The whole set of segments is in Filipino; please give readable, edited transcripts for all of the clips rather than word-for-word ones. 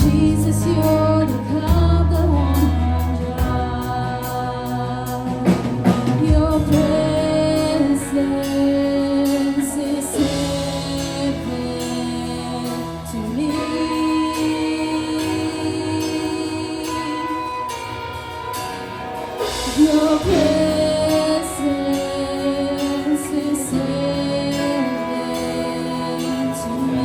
Jesus, you're the cup that won't run dry. Your presence is heaven to me. Your presence is heaven to me.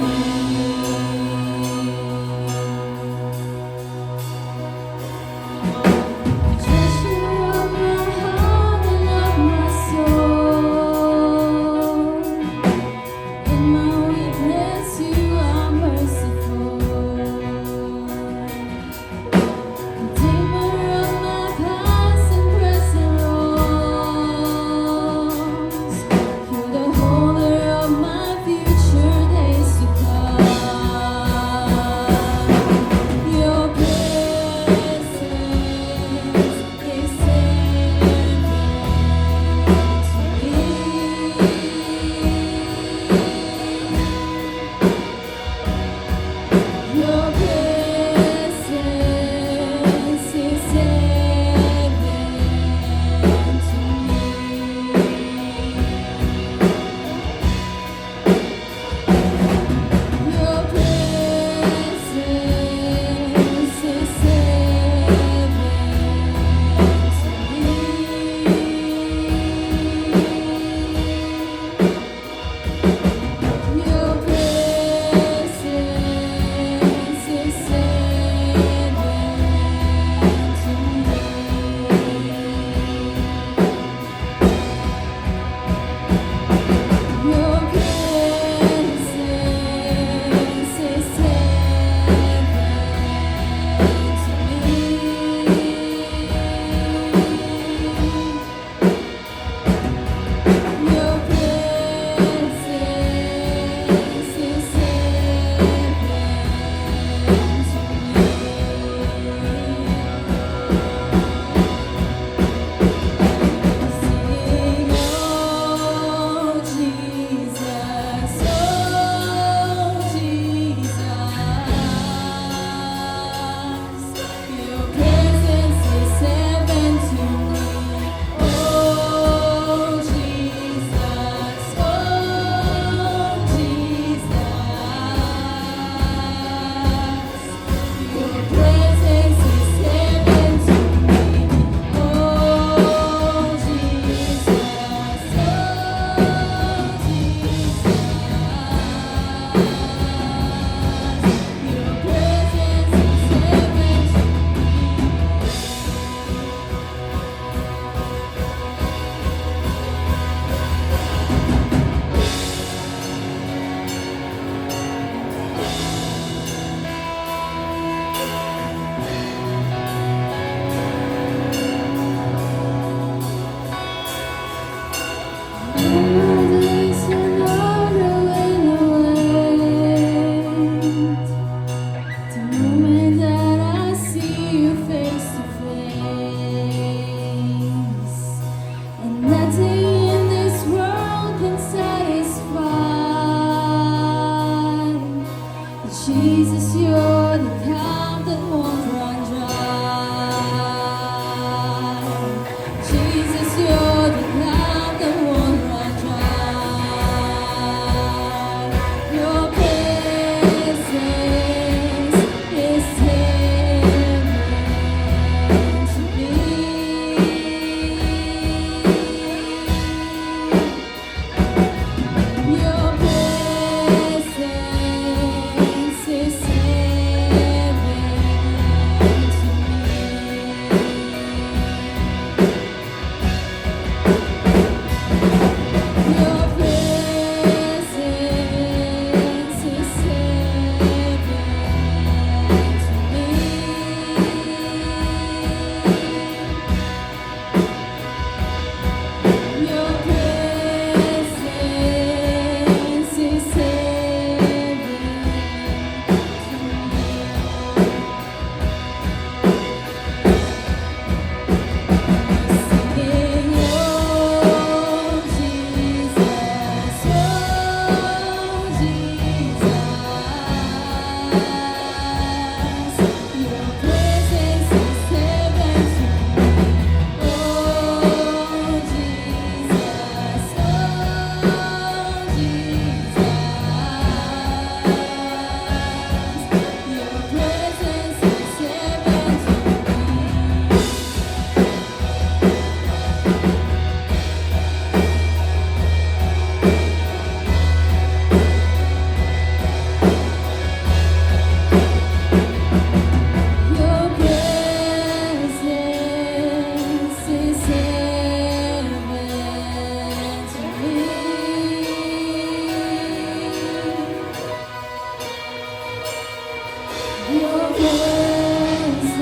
Your presence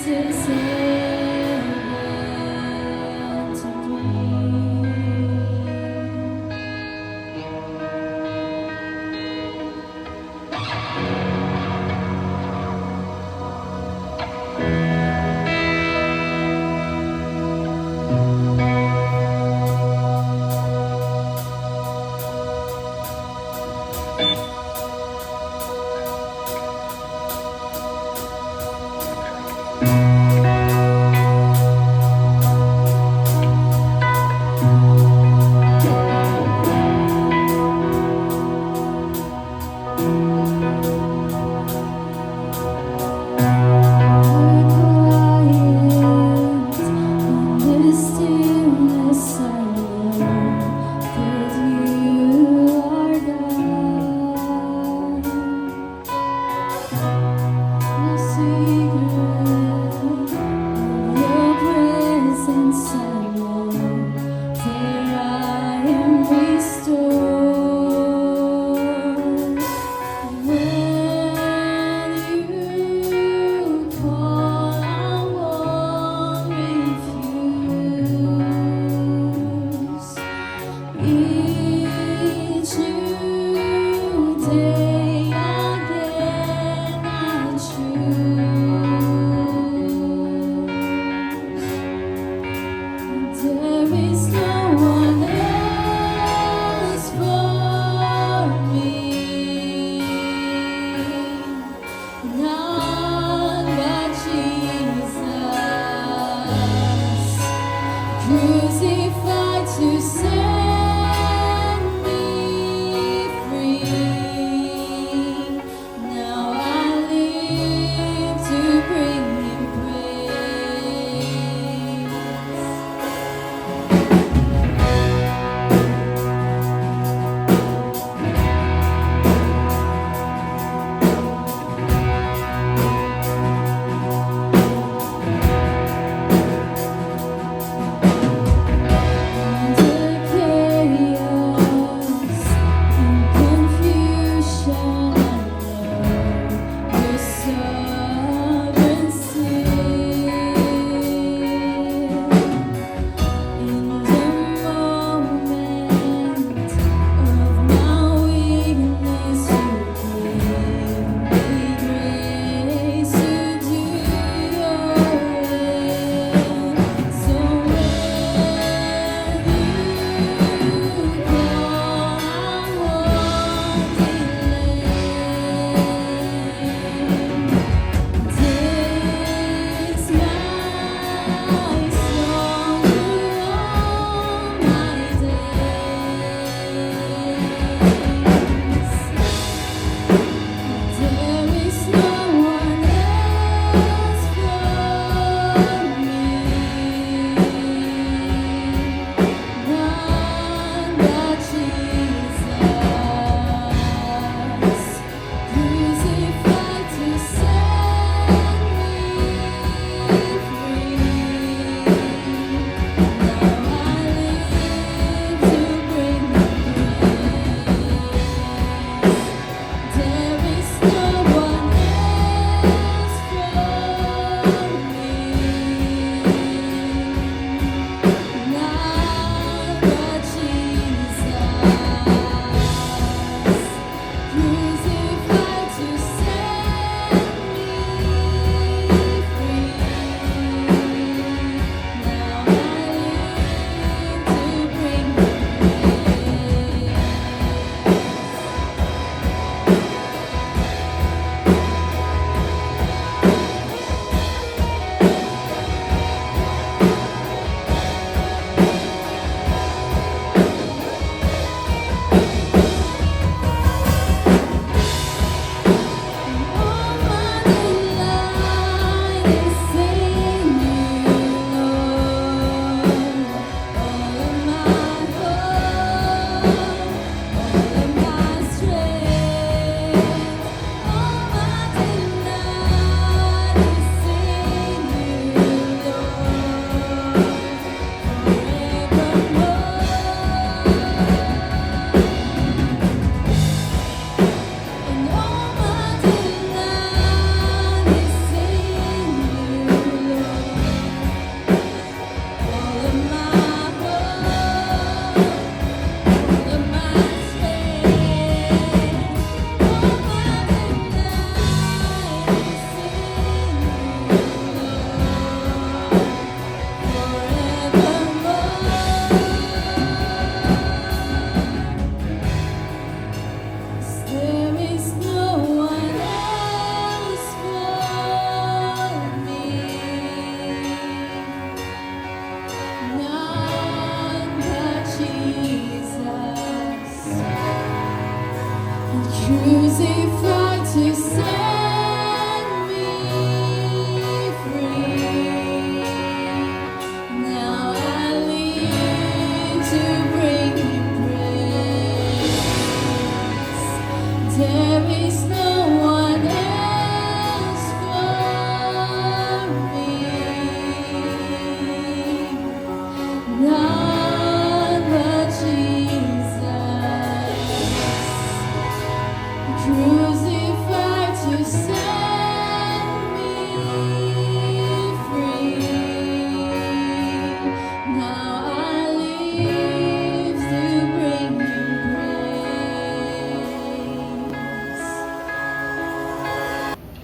is heaven to me.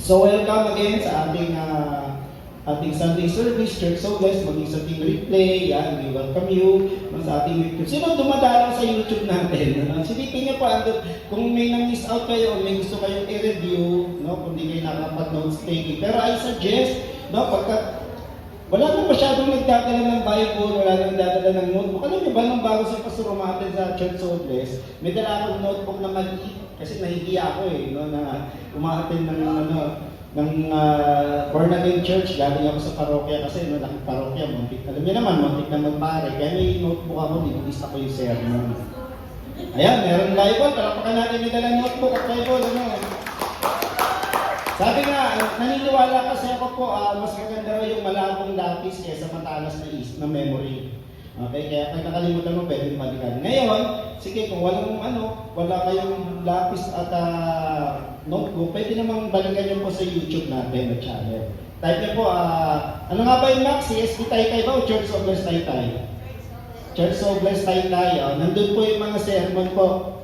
So welcome again sa ating Sunday service, Church So Blessed, maging sa team replay, yan, we welcome you sa ating YouTube. Sino dumadalaw sa YouTube natin? Silipin niyo po, kung may na-miss out kayo, o may gusto kayong i-review, no, kung di kayo nakapag-notes taking. Pero I suggest, no, pagka wala nang masyadong nagdadala ng Bible, wala nang nagdadala ng notebook. Alam niyo ba, nung bago si Pastor umatin sa Church So Blessed, may dala akong notebook na maliit kasi nahihiya ako no, na umatin ng born again church. Galing ako sa parokya kasi malaking parokya, muntik. Alam niyo naman, muntik na magpare. Kaya may notebook ako, dinilista ko yung sermon. Ayan, meron Bible. Talapakan natin may dalang notebook at Bible. Sabi nga, naniniwala kasi ako po, mas maganda raw yung malabong lapis kaysa matalas na memory. Okay, kaya pag nakalimutan mo, pwede balikan. Ngayon, sige, kung wala kayong lapis at notebook, pwede namang balikan nyo po sa YouTube natin na channel. Type nyo po, ano nga ba yung Max? CSB Taytay ba o Church So Blessed Taytay? Church So Blessed Taytay. Nandun po yung mga sermon po.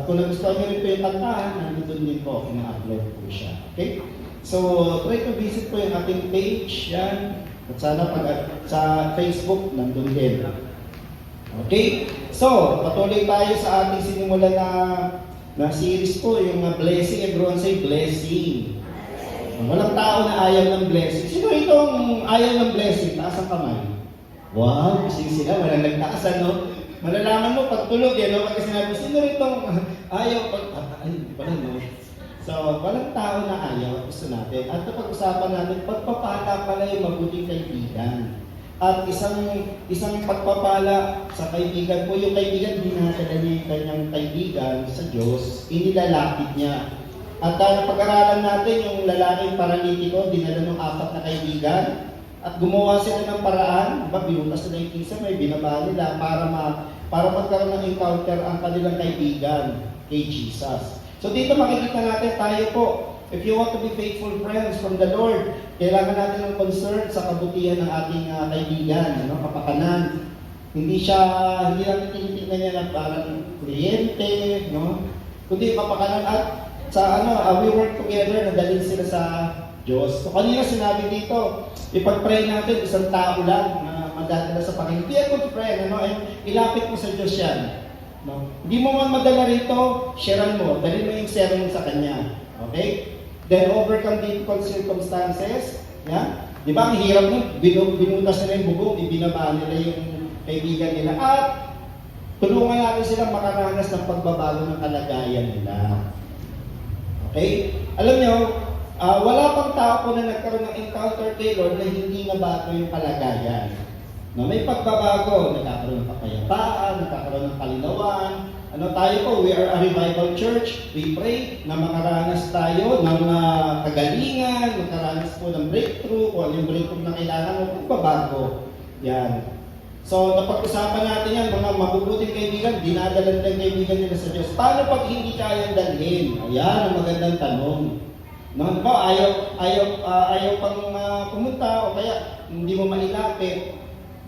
Kung nagustuhan nyo rin po yung kantahan, nandun din po, ina-upload po siya. Okay? So, try to visit po yung ating page, yan. At sana sa Facebook, nandun din. Okay? So, patuloy tayo sa ating sinimula na series po, yung blessing. Everyone say blessing. Walang tao na ayaw ng blessing. Sino itong ayaw ng blessing? Taas ang kamay. Wow, kasi sila, walang nagtaas, ano? Malalaman mo pag tulog, no? Pag sinabi, sino itong ayaw? Hindi pala, no? So, walang tao na ayaw, gusto natin. At pag-usapan natin, pagpapala pala yung mabuting kaibigan. At isang pagpapala sa kaibigan po, yung kaibigan, dinadala niya yung kanyang kaibigan sa Diyos, inilalapit niya. At pag-aralan natin yung lalaking paralitiko, dinala ng 4 na kaibigan, at gumawa sila ng paraan, binutas nila yung kisa, may binaba nila para magkaroon ng encounter ang kanilang kaibigan kay Jesus. So dito makikita natin tayo po, if you want to be faithful friends from the Lord, kailangan natin ng concern sa kabutihan ng ating kaibigan, kapakanan. Hindi natin tinitingnan niya na parang kliyente, kundi kapakanan at we work together, nadalhin sila sa Diyos. So kanina sinabi dito, ipag-pray natin isang tao lang na madadala sa Panginoon. Be a good friend, ilapit mo sa Diyos yan. Hindi mo man madala rito, sharean mo, dalhin mo yung sermon sa Kanya. Okay? Then overcome difficult circumstances. Yeah? Di ba, ang hirap mo, binutas nila yung bubong, ibinaba nila yung kaibigan nila. At tulungan natin silang makaranas ng pagbabago ng kalagayan nila. Okay? Alam nyo, wala pang tao po na nagkaroon ng encounter kay Lord na hindi nabago yung kalagayan. May pagbabago, nagkakaroon ng kapayapaan, nagkakaroon ng kalinawan. Tayo po, we are a revival church. We pray na makaranas tayo ng kagalingan, makaranas po ng breakthrough, kung ano yung breakthrough na kailangan mo, pagbabago. Yan. So, napag-usapan natin yan, mga mabubuting kaibigan, dinadala ng kaibigan nila sa Diyos. Paano pag hindi kayang dalhin? Ayan, ang magandang tanong. Ayaw pang pumunta o kaya hindi mo mailapit,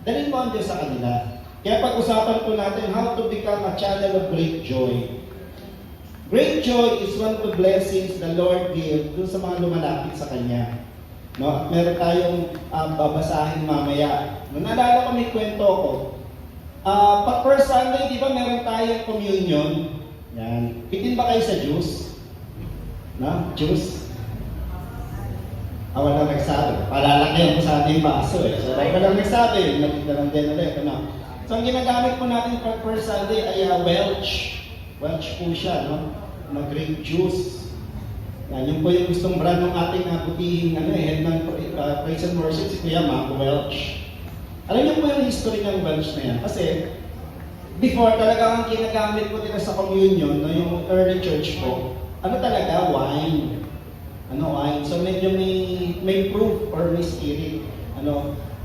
dalhin mo ang Diyos sa kanila. Kaya pag-usapan po natin how to become a channel of great joy. Great joy is one of the blessings the Lord gives dun sa mga lumalapit sa Kanya. Meron tayong babasahin mamaya. Naalala ko may kwento ko. Pag first Sunday, di ba meron tayong communion? Yan. Bitin ba kayo sa juice? Juice? Walang nagsabi. Palalaki mo sa ating baso So, walang nagsabi. Nakita lang din ulit. So, ang ginagamit po natin for first Sunday ay Welch. Welch po siya, na grape juice. Yun po yung gustong brand ng ating butihing head ng Praise and Worship, si Kuya Mac Welch. Alam niyo po yung history ng Welch na yan. Kasi, before talaga ang ginagamit po nila sa communion, yung early church po, talaga? Wine. Wine. So medyo may proof or may spirit.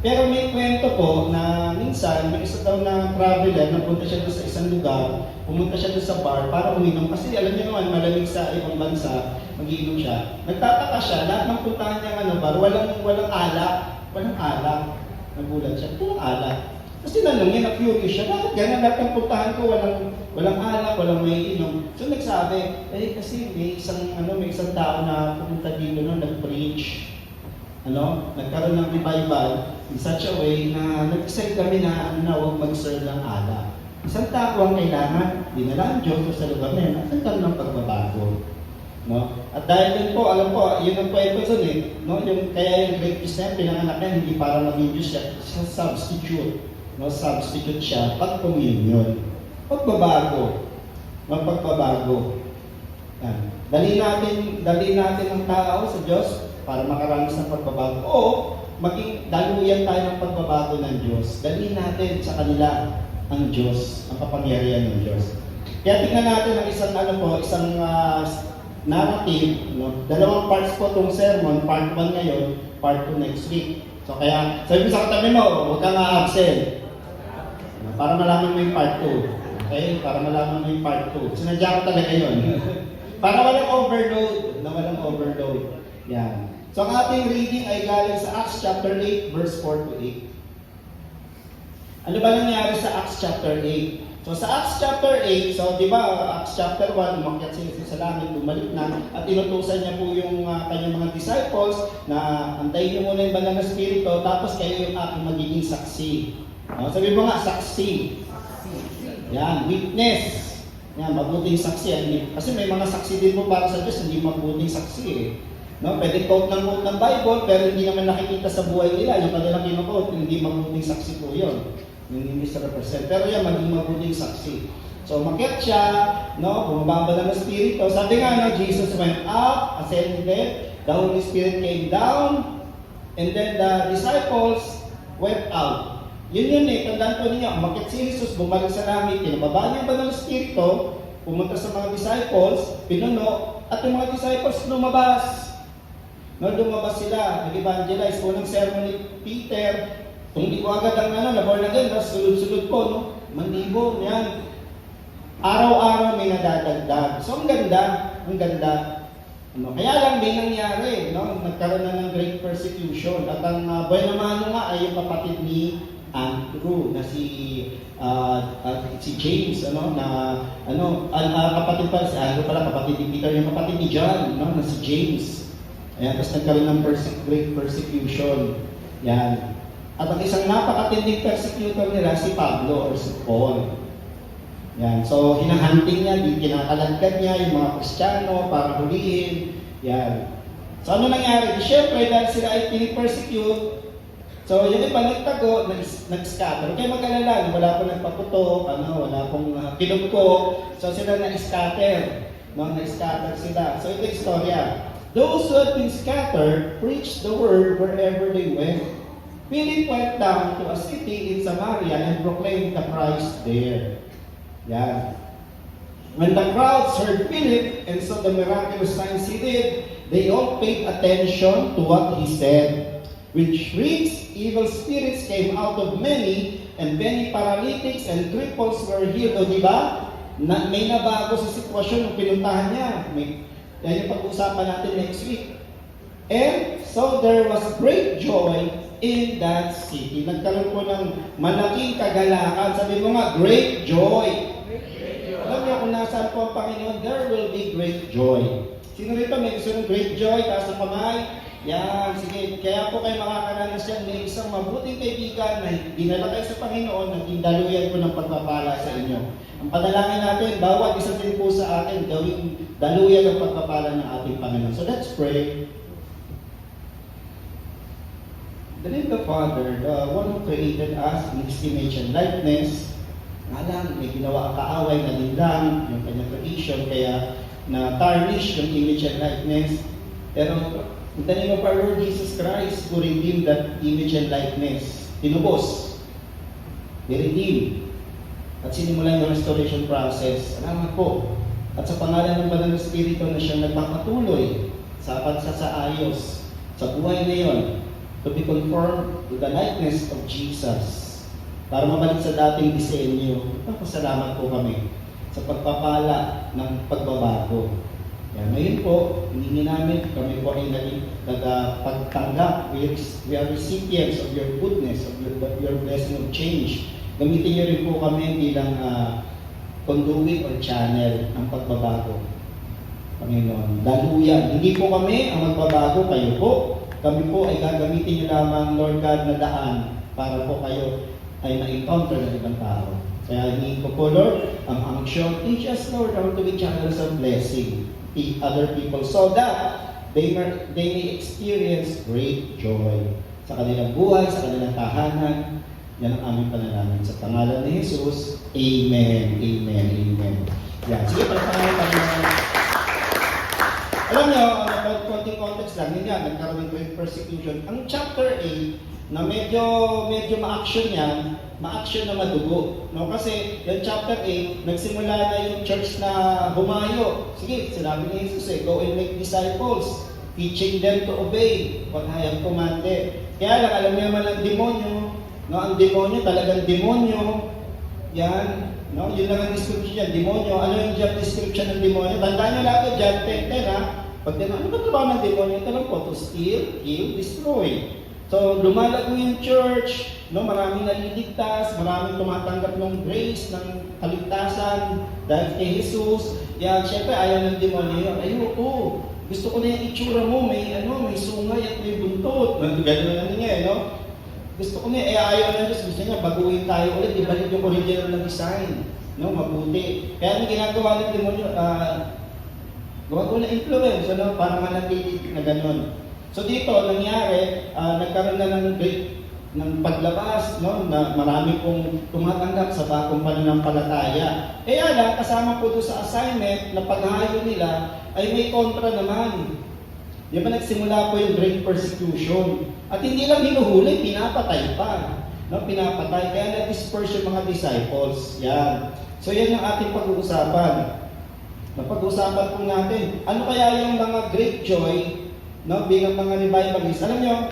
Pero may kwento po na minsan, may isa daw na traveler, napunta siya doon sa isang lugar, pumunta siya doon sa bar para uminom. Kasi alam niyo naman, malamig sa ibang bansa, mag-iinom siya. Nagtataka siya, lahat ng puntahan niyang bar, walang alak. Walang alak. Nagulat siya, walang alak. Tapos tinanong niya, na-curious siya, bakit gano'n lahat ng puntahan ko, walang alak, walang may inom. So nagsabi, kasi may isang tao na pumunta dito no, nag-preach, nagkaroon ng revival in such a way na nag-decide kami na huwag mag-serve ng alak. Isang tao ang kailangan, dinala ang Diyos sa lugar na yun, at nagkaroon ng pagbabago. No? At dahil din po, alam po, yun ang kwento dun no? Kaya yung Great Peace na yan, pinanganak yan, hindi para maging Diyos siya, substitute. No? Substitute siya, pag-communion. Pagbabago. Pagbabago. Yan. Dali natin ang tao sa Diyos para makaranas ng pagbabago. O, maging daluyan tayo ng pagbabago ng Diyos. Dali natin sa kanila ang Diyos, ang kapangyarihan ng Diyos. Kaya tingnan natin ang isang narrative, no? Dalawang parts po itong sermon, part 1 ngayon, part 2 next week. So kaya, sabi mo sa katabi mo, huwag kang absent. Para malaman mo yung part 2. Okay? Para malaman mo yung part 2. Sinadya ko talaga yun. Para walang overload. Yan. So ang ating reading ay galing sa Acts chapter 8, verse 4 to 8. Ano ba nangyari sa Acts chapter 8? So sa Acts chapter 8, so di ba Acts chapter 1, umakyat sila sa langit, bumalik na, at inutusan niya po yung kanyang mga disciples na antayin niyo muna yung banal na spirito, tapos kayo yung aking magiging saksi. Sabi mo nga, saksi. Yan, witness. Yan, mabuting saksi. Kasi may mga saksi din po para sa Diyos, hindi mabuting saksi No? Pwede quote ng Bible, pero hindi naman nakikita sa buhay nila. Yung kanilang kino-quote, hindi mabuting saksi po yun. Yung misrepresent. Pero yan, maging mabuting saksi. So, umakyat siya, bumababa ng Espiritu. Sabi nga, Jesus went up, ascended, the Holy Spirit came down, and then the disciples went out. Yun, tandaan po ninyo, umakyat si Jesus, bumalik sa langit, pinababa niya ba ng Espiritu, pumunta sa mga disciples, pinuno, at yung mga disciples lumabas. Lumabas sila, nag-evangelize po ng sermon ni Peter. Kung di ko agad ang na-born again, sulod-sulod po, Manlibo, yan. Araw-araw may nadadagdag. So, ang ganda. Kaya lang may nangyari, nagkaroon na ng great persecution. At ang buhay naman nga ay yung kapatid ni Andrew, na si James, kapatid pala, si Andrew pala, kapatid ni Peter, yung kapatid ni John, na si James. Ayan, tapos nagkaroon ng great persecution. Yan. At ang isang napakatinding persecutor nila, si Pablo or si Paul. Yan. So, hinahunting niya, kinakalagkad niya yung mga Kristiyano para hulihin. Yan. So, ano nangyari? Siyempre, dahil sila ay pinipersecute, so, yung iba nagtago, nag-scatter. Kaya mag-alala, wala pong nagpaputok, wala pong pinugko. So, sila na-scatter. Na-scatter sila. So, ito yung istorya. Those who had been scattered preached the word wherever they went. Philip went down to a city in Samaria and proclaimed the Christ there. Yan. When the crowds heard Philip and saw the miraculous signs he did, they all paid attention to what he said. Which reads, evil spirits came out of many, and many paralytics and cripples were healed. O diba? May nabago sa sitwasyon ng pinuntahan niya. Yan yung pag-uusapan natin next week. And so there was great joy in that city. Nagkaroon po ng malaking kagalakan. Sabi mo nga, great joy. Alam niyo kung nasaan po ang Panginoon, there will be great joy. Sino rito may gusto ng great joy? Taas ng kamay. Yan, sige. Kaya po kayo makakaranas yan. May isang mabuting kaibigan na dinala kayo sa Panginoon, naging daluyan po ng pagpapala sa inyo. Ang panalangin natin, bawat isa din po sa atin, gawing daluyan ng pagpapala ng ating Panginoon. So let's pray. The name of the Father, the one who created us in His image and likeness, nga lang, may ginawa ang kaaway na linlang, yung kanyang creation, kaya na-tarnish yung image and likeness. Pero, in the name of our Lord Jesus Christ, who redeemed that image and likeness, tinubos, i-redeem, at sinimulan yung restoration process. Salamat po. At sa pangalan ng Banal na Espiritu na siyang nagpapatuloy sa pagsasaayos sa buhay na yon, to be conformed to the likeness of Jesus. Para mabalik sa dating disenyo, nagpapasalamat po kami sa pagpapala ng pagbabago. Kaya ngayon po, hindi namin, kami po ay nagpagtanggap. We are recipients of your goodness, of your blessing of change. Gamitin niyo rin po kami bilang conduit or channel ng pagbabago. Panginoon, daluyan. Hindi po kami ang magbabago, kayo po. Kami po ay gagamitin niyo lamang, Lord God, na daan para po kayo ay ma-encounter ng ibang tao. Kaya hindi ko po, Lord, ang unction, teach us, Lord, how to be channels of blessing to other people so that they may experience great joy sa kanilang buhay, sa kanilang tahanan. Yan ang aming panalangin. Sa pangalan ni Jesus, Amen, Amen, Amen. Yan. Sige, pagpangalan tayo. Alam niyo, about konting context lang, yun yan, nagkaroon ng great persecution. Ang chapter 8, na medyo ma-action yan, ma-action na madugo. No? Kasi yung chapter 8, nagsimula na yung church na humayo. Sige, sinabi ni Jesus go and make disciples, teaching them to obey what I have commanded. Kaya lang, alam niyo naman ang demonyo, no? Ang demonyo, talagang demonyo, yan, no? Yun lang ang description niya, demonyo. Ano yung job description ng demonyo? Tandaan niyo lang ito, John 10:10, ha? Pag tinanong, ano ba trabaho ng demonyo? Ito lang po, to steal, kill, destroy. So, lumalago yung church, no? Maraming naliligtas, maraming tumatanggap ng grace, ng kaligtasan, dahil kay Jesus. Yan, syempre, ayaw ng demonyo yun. Ayoko, gusto ko na yung itsura mo, may sungay at may buntot. Ganun na niya, no? Gusto ko niya, ayaw na Diyos, gusto niya, baguhin tayo ulit, ibalik yung original na design, no? Mabuti. Kaya ang ginagawa ng demonyo, gawa ko na influence, ano, para manatili na gano'n. So dito, nangyari, nagkaroon na ng paglabas, no, na marami pong tumatanggap sa bagong pananampalataya. Kaya lang, kasama po doon sa assignment na paghahayo nila, ay may kontra naman. Di ba nagsimula po yung great persecution? At hindi lang hinuhuli, pinapatay pa. No, pinapatay. Kaya na-disperse yung mga disciples. Yan. So yan ang ating pag-uusapan. Napag-usapan po natin, ano kaya yung mga great joy, no, bilang mga revivalists. Alam nyo,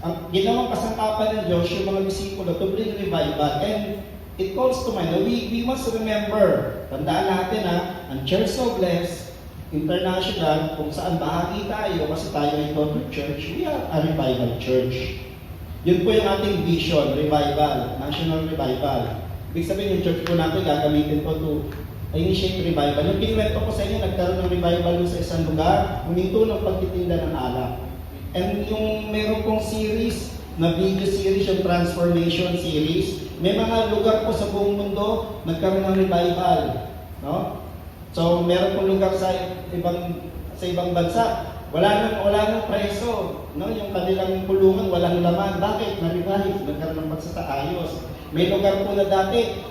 ang ginawang kasangkapan ng Diyos, yung mga disipulo, to bring revival. And it calls to mind, we must remember, tandaan natin ang Church so Blessed International, kung saan bahagi tayo, kasi tayo ay Total Church, we are a revival church. Yun po yung ating vision, revival, national revival. Ibig sabihin yung church po natin, gagamitin po to initiate revival. Yung kinuwento ko sa inyo, nagkaroon ng revival sa isang lugar, huminto ng pagtitinda ng alak. And yung meron pong series, na video series, yung transformation series, may mga lugar po sa buong mundo, nagkaroon ng revival. No? So, meron pong lugar sa ibang bansa, wala nang preso, no? Yung kanilang pulungan, walang laman. Bakit? Na-revive, nagkaroon ng pagsasayos. May lugar po na dati,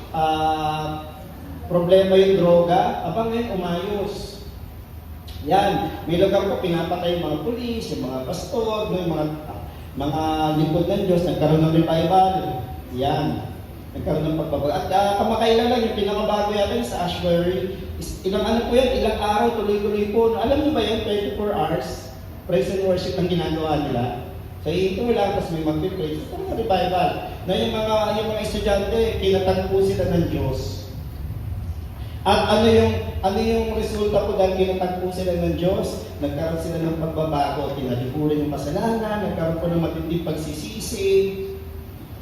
problema yung droga, abang ngayon umayos. Yan, may lugar po pinapatay yung mga pulis, yung mga pastor, yung mga lingkod ng Diyos, nagkaroon ng revival. Yan, nagkaroon ng pagbabago. At kamakailan lang yung pinakabago natin sa Ashbury, ilang araw, tuloy-tuloy po. Alam niyo ba yun, 24 hours, praise and worship ang ginagawa nila. So ito lang, tapos may mag-praise. Ito mga revival. Na yung mga estudyante, kinatagpo sila ng Diyos. At ano yung resulta po dahil kinatagpo sila ng Diyos? Nagkaroon sila ng pagbabago, tinalikuran yung kasalanan, nagkaroon po ng matinding pagsisisi.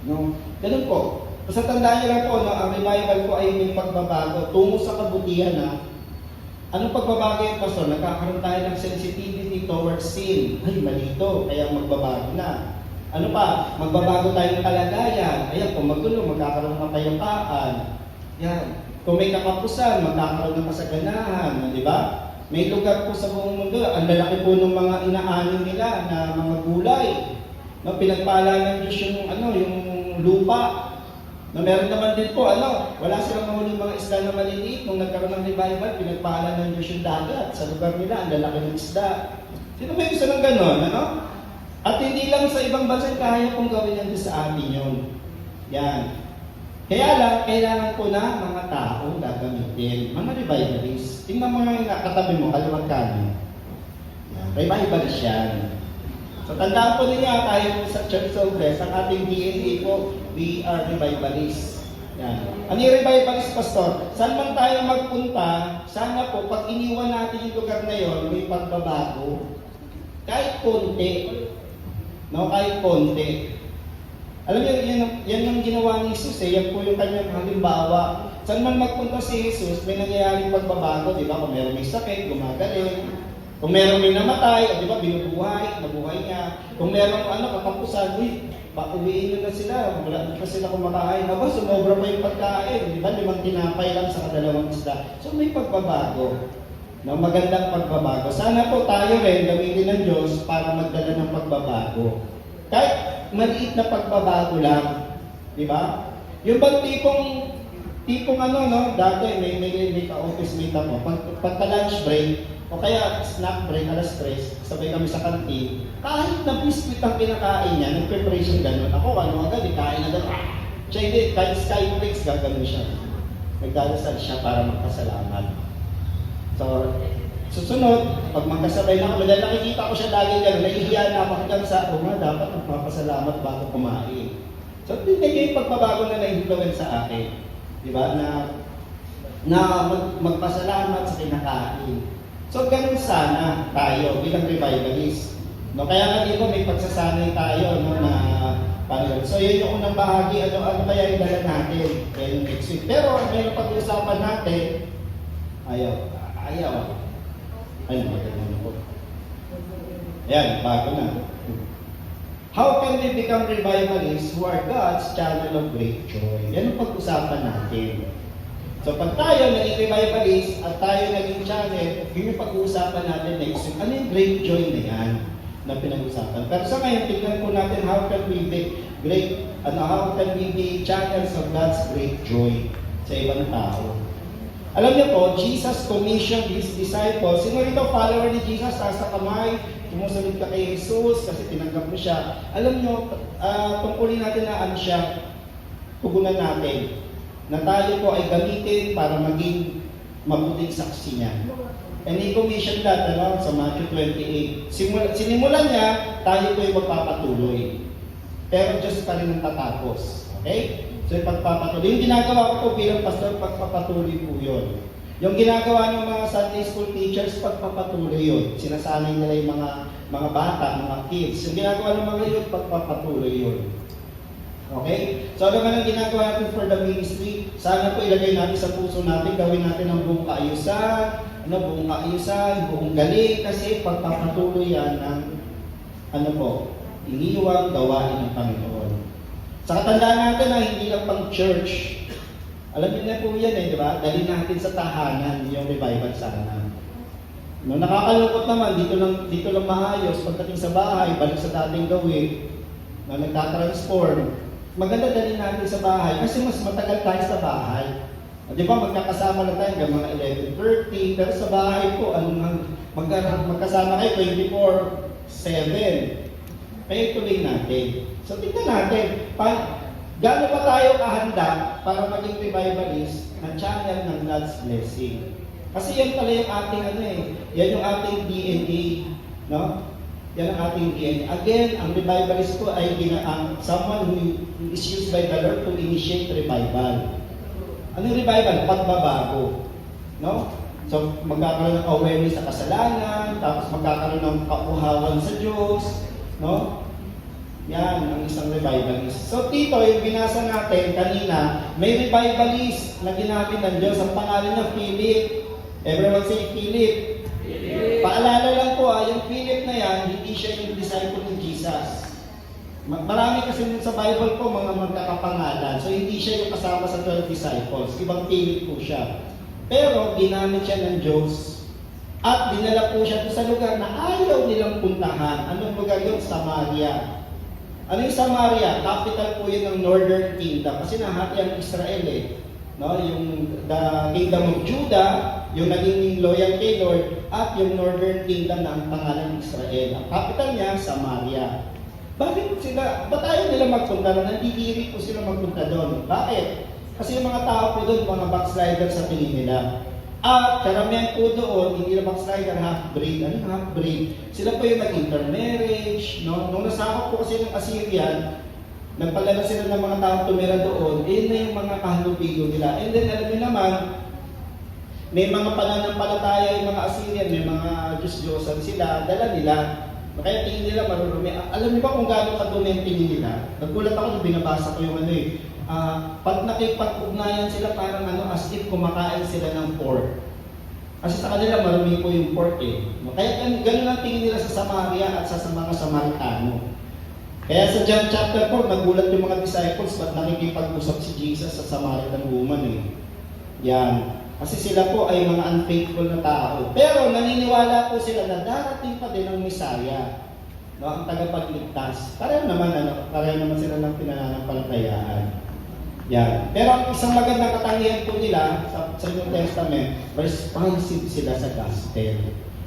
No? Ganun po. Basta tandaan niyo lang po, no, ang revival po ay may pagbabago, tungo sa kabutihan. Anong pagbabago yung pastor? Nagkakaroon tayo ng sensitivity towards sin. Ay, mali ito, kaya magbabago na. Ano pa? Magbabago tayo ng kalagayan. Ayan, kung magulo, magkakaroon ng kapayapaan. Yan. Kung may kakapusan, magkakaroon ng kasaganahan, di ba? May lugar po sa buong mundo, ang lalaki po ng mga inaanin nila na mga gulay. No, pinagpala ng Diyos yung lupa. No, meron naman din po, wala silang mahuling mga isda na maliliit. Nung nagkaroon ng revival, pinagpala ng Diyos yung dagat. Sa lugar nila, ang lalaki ng isda. Sino ba yung gusto ng ganon, At hindi lang sa ibang bansa, kaya pong gawin yan sa atin yun. Yan. Kaya lang, kailangan po na mga taong gagamitin, mga revivalists. Tingnan mo yung katabi mo, kaliwag kanin. Revivalist yan. So tandaan po ninyo, tayo sa Church of Blessed, ang ating DNA po, we are revivalists. Yan. Ano yung revivalist, Pastor? Saan man tayo magpunta, sana po, pag iniwan natin yung lugar na yon, may pagbabago. Kahit konti. No, kahit konti. Alam niyo, yan yung ginawa ni Jesus eh. Yan po yung kanyang halimbawa. Saan man magpunta si Jesus, may nangyayaring pagbabago. Di ba? Kung meron may sakit, gumagaling. Kung meron may namatay, di ba, binubuhay, nabuhay niya. Kung meron katapusan, pauwiin nyo na sila, wala pa sila kumakain. Aba, sumobra pa yung pagkain. Di ba, 5 tinapay lang sa 2 isda. So may pagbabago. No, magandang pagbabago. Sana po tayo rin gamitin ng Diyos para magdala ng pagbabago. Kahit maliit na pagbabago lang. Di ba? Yung bang tipong dati may ka-office mate ako. Pagka lunch break, o kaya snack break, alas 3, sabay kami sa kantin. Kahit na biscuit ang kinakain niya, nag-preparation gano'n. Ako, agad, kain agad. Siya hindi, kahit sky breaks, gagawin siya. Nagdadasal siya para magpasalamat. So, susunod, pag magkasabay na kami, dahil nakikita ko siya lagi gano'n, nahihiya na ako hanggang sa, dapat magpapasalamat bago kumain. So, hindi yung pagbabago na na-influence sa akin. Di ba? Na magpasalamat sa kinakain. So, ganun sana tayo bilang revivalist. No, kaya nga dito may pagsasanay tayo na paano. So, yun yung unang bahagi. Ano kaya yung dala natin? Kaya yung next week. Pero, mayroong pag-uusapan natin. Ayaw. Ay, magandang po. Ayan, bago na. How can we become revivalists who are God's channel of great joy? Yan ang pag-usapan natin. So pag tayo naging revivalist at tayo naging channel, yun yung pag-uusapan natin next week. Ano yung great joy na yan na pinag-usapan? Pero sa ngayon, tignan po natin how can we be channels of God's great joy sa ibang tao. Alam niyo po, Jesus commissioned His disciples. Sino rito follower ni Jesus? Taas na kamay, tumusunod ka kay Jesus kasi tinanggap mo siya. Alam niyo, tungkulin natin na siya, tugunan natin na tayo po ay gamitin para maging mabuting saksi niya. And He commissioned that sa Matthew 28. Sinimulan niya, tayo po ay magpapatuloy. Pero Diyos pa rin ang tatapos. Okay? So yung pagpapatuloy. Yung ginagawa ko po bilang pastor, pagpapatuloy po yun. Yung ginagawa ng mga Sunday school teachers, pagpapatuloy yun. Sinasanay nila yung mga bata, mga kids. Yung ginagawa ng mga youth, pagpapatuloy yun. Okay? So ano man ang ginagawa natin for the ministry, sana po ilagay natin sa puso natin, gawin natin ang buong kaayusan, buong galing, kasi pagpapatuloy yan ng iniwang gawain ng Panginoon. Sa katandaan natin na hindi lang pang church, alam niyo na po yan di ba? Dali natin sa tahanan yung revival sana. No, nakakalungkot naman, dito lang maayos, pagdating sa bahay, balik sa dating gawin, na nagtatransform. Maganda dali natin sa bahay kasi mas matagal tayo sa bahay. Di ba, magkakasama na tayo hanggang mga 11:30, pero sa bahay po, magkasama kayo 24/7. Kaya tuloy natin. So, tingnan natin, gaano pa tayo kahanda para maging revivalist na channel ng God's blessing. Kasi yan pala yung ating yan yung ating DNA, no? Yan ang ating DNA. Again, ang revivalist po ay someone who is used by the Lord to initiate revival. Anong revival? Pagbabago. No? So, magkakaroon ng awareness sa kasalanan, tapos magkakaroon ng kauhawan sa Diyos. No? Yan ang isang revivalist. So, dito, yung binasa natin kanina, may revivalist na ginamit ng Diyos. Ang pangalan niya, Philip. Everyone say Philip. Paalala lang po, yung Philip na yan, hindi siya yung disciple ni Jesus. Marami kasi sa Bible po mga magkakapangalan. So hindi siya yung kasama sa 12 disciples. Ibang Philip po siya. Pero ginamit siya ng Diyos. At dinala po siya sa lugar na ayaw nilang puntahan. Anong lugar yun? Samaria. Ano yung Samaria? Capital po yun ng Northern Kingdom. Kasi nahati ang Israel No? Yung the Kingdom of Judah, yung naging loyal kay Lord, at yung Northern Kingdom na ang pangalan ng Israel. Ang capital niya, Samaria. Bakit ba't ayaw nila magpunta doon? Nandidiri po sila magpunta doon. Bakit? Kasi yung mga tao po doon, mga backslider sa tingin nila. At karamihan po doon, hindi na backslider, half-breed. Ano yung half-breed? Sila po yung nag-intermarriage. No? Nung nasakop po kasi ng Assyrian, nagpadala sila ng mga taong tumira doon, yun na yung mga kahalubigo nila. And then alam niyo naman, may mga pananampalataya yung mga Assyrian, may mga Diyos-Diyosan sila, dala nila. Kaya tingin nila marurumi. Alam niyo ba kung gaano kadumi ang tingin nila? Nagulat ako nung binabasa ko yung pag nakipag-ugnayan sila parang as if kumakain sila ng pork. Kasi sa kanila marumi po yung pork eh. Kaya ganun ang tingin nila sa Samaria at sa mga Samaritano. Kaya sa John chapter 4, nagulat yung mga disciples ba't nakikipag-usap si Jesus sa Samaritan woman eh. Yan. Kasi sila po ay mga unfaithful na tao. Pero naniniwala po sila na darating pa din ang Messiah, no, ang tagapagligtas. Pareho naman sila ng pinananampalatayaan. Yan. Pero ang isang magandang katangian po nila sa New Testament, responsive sila sa gospel.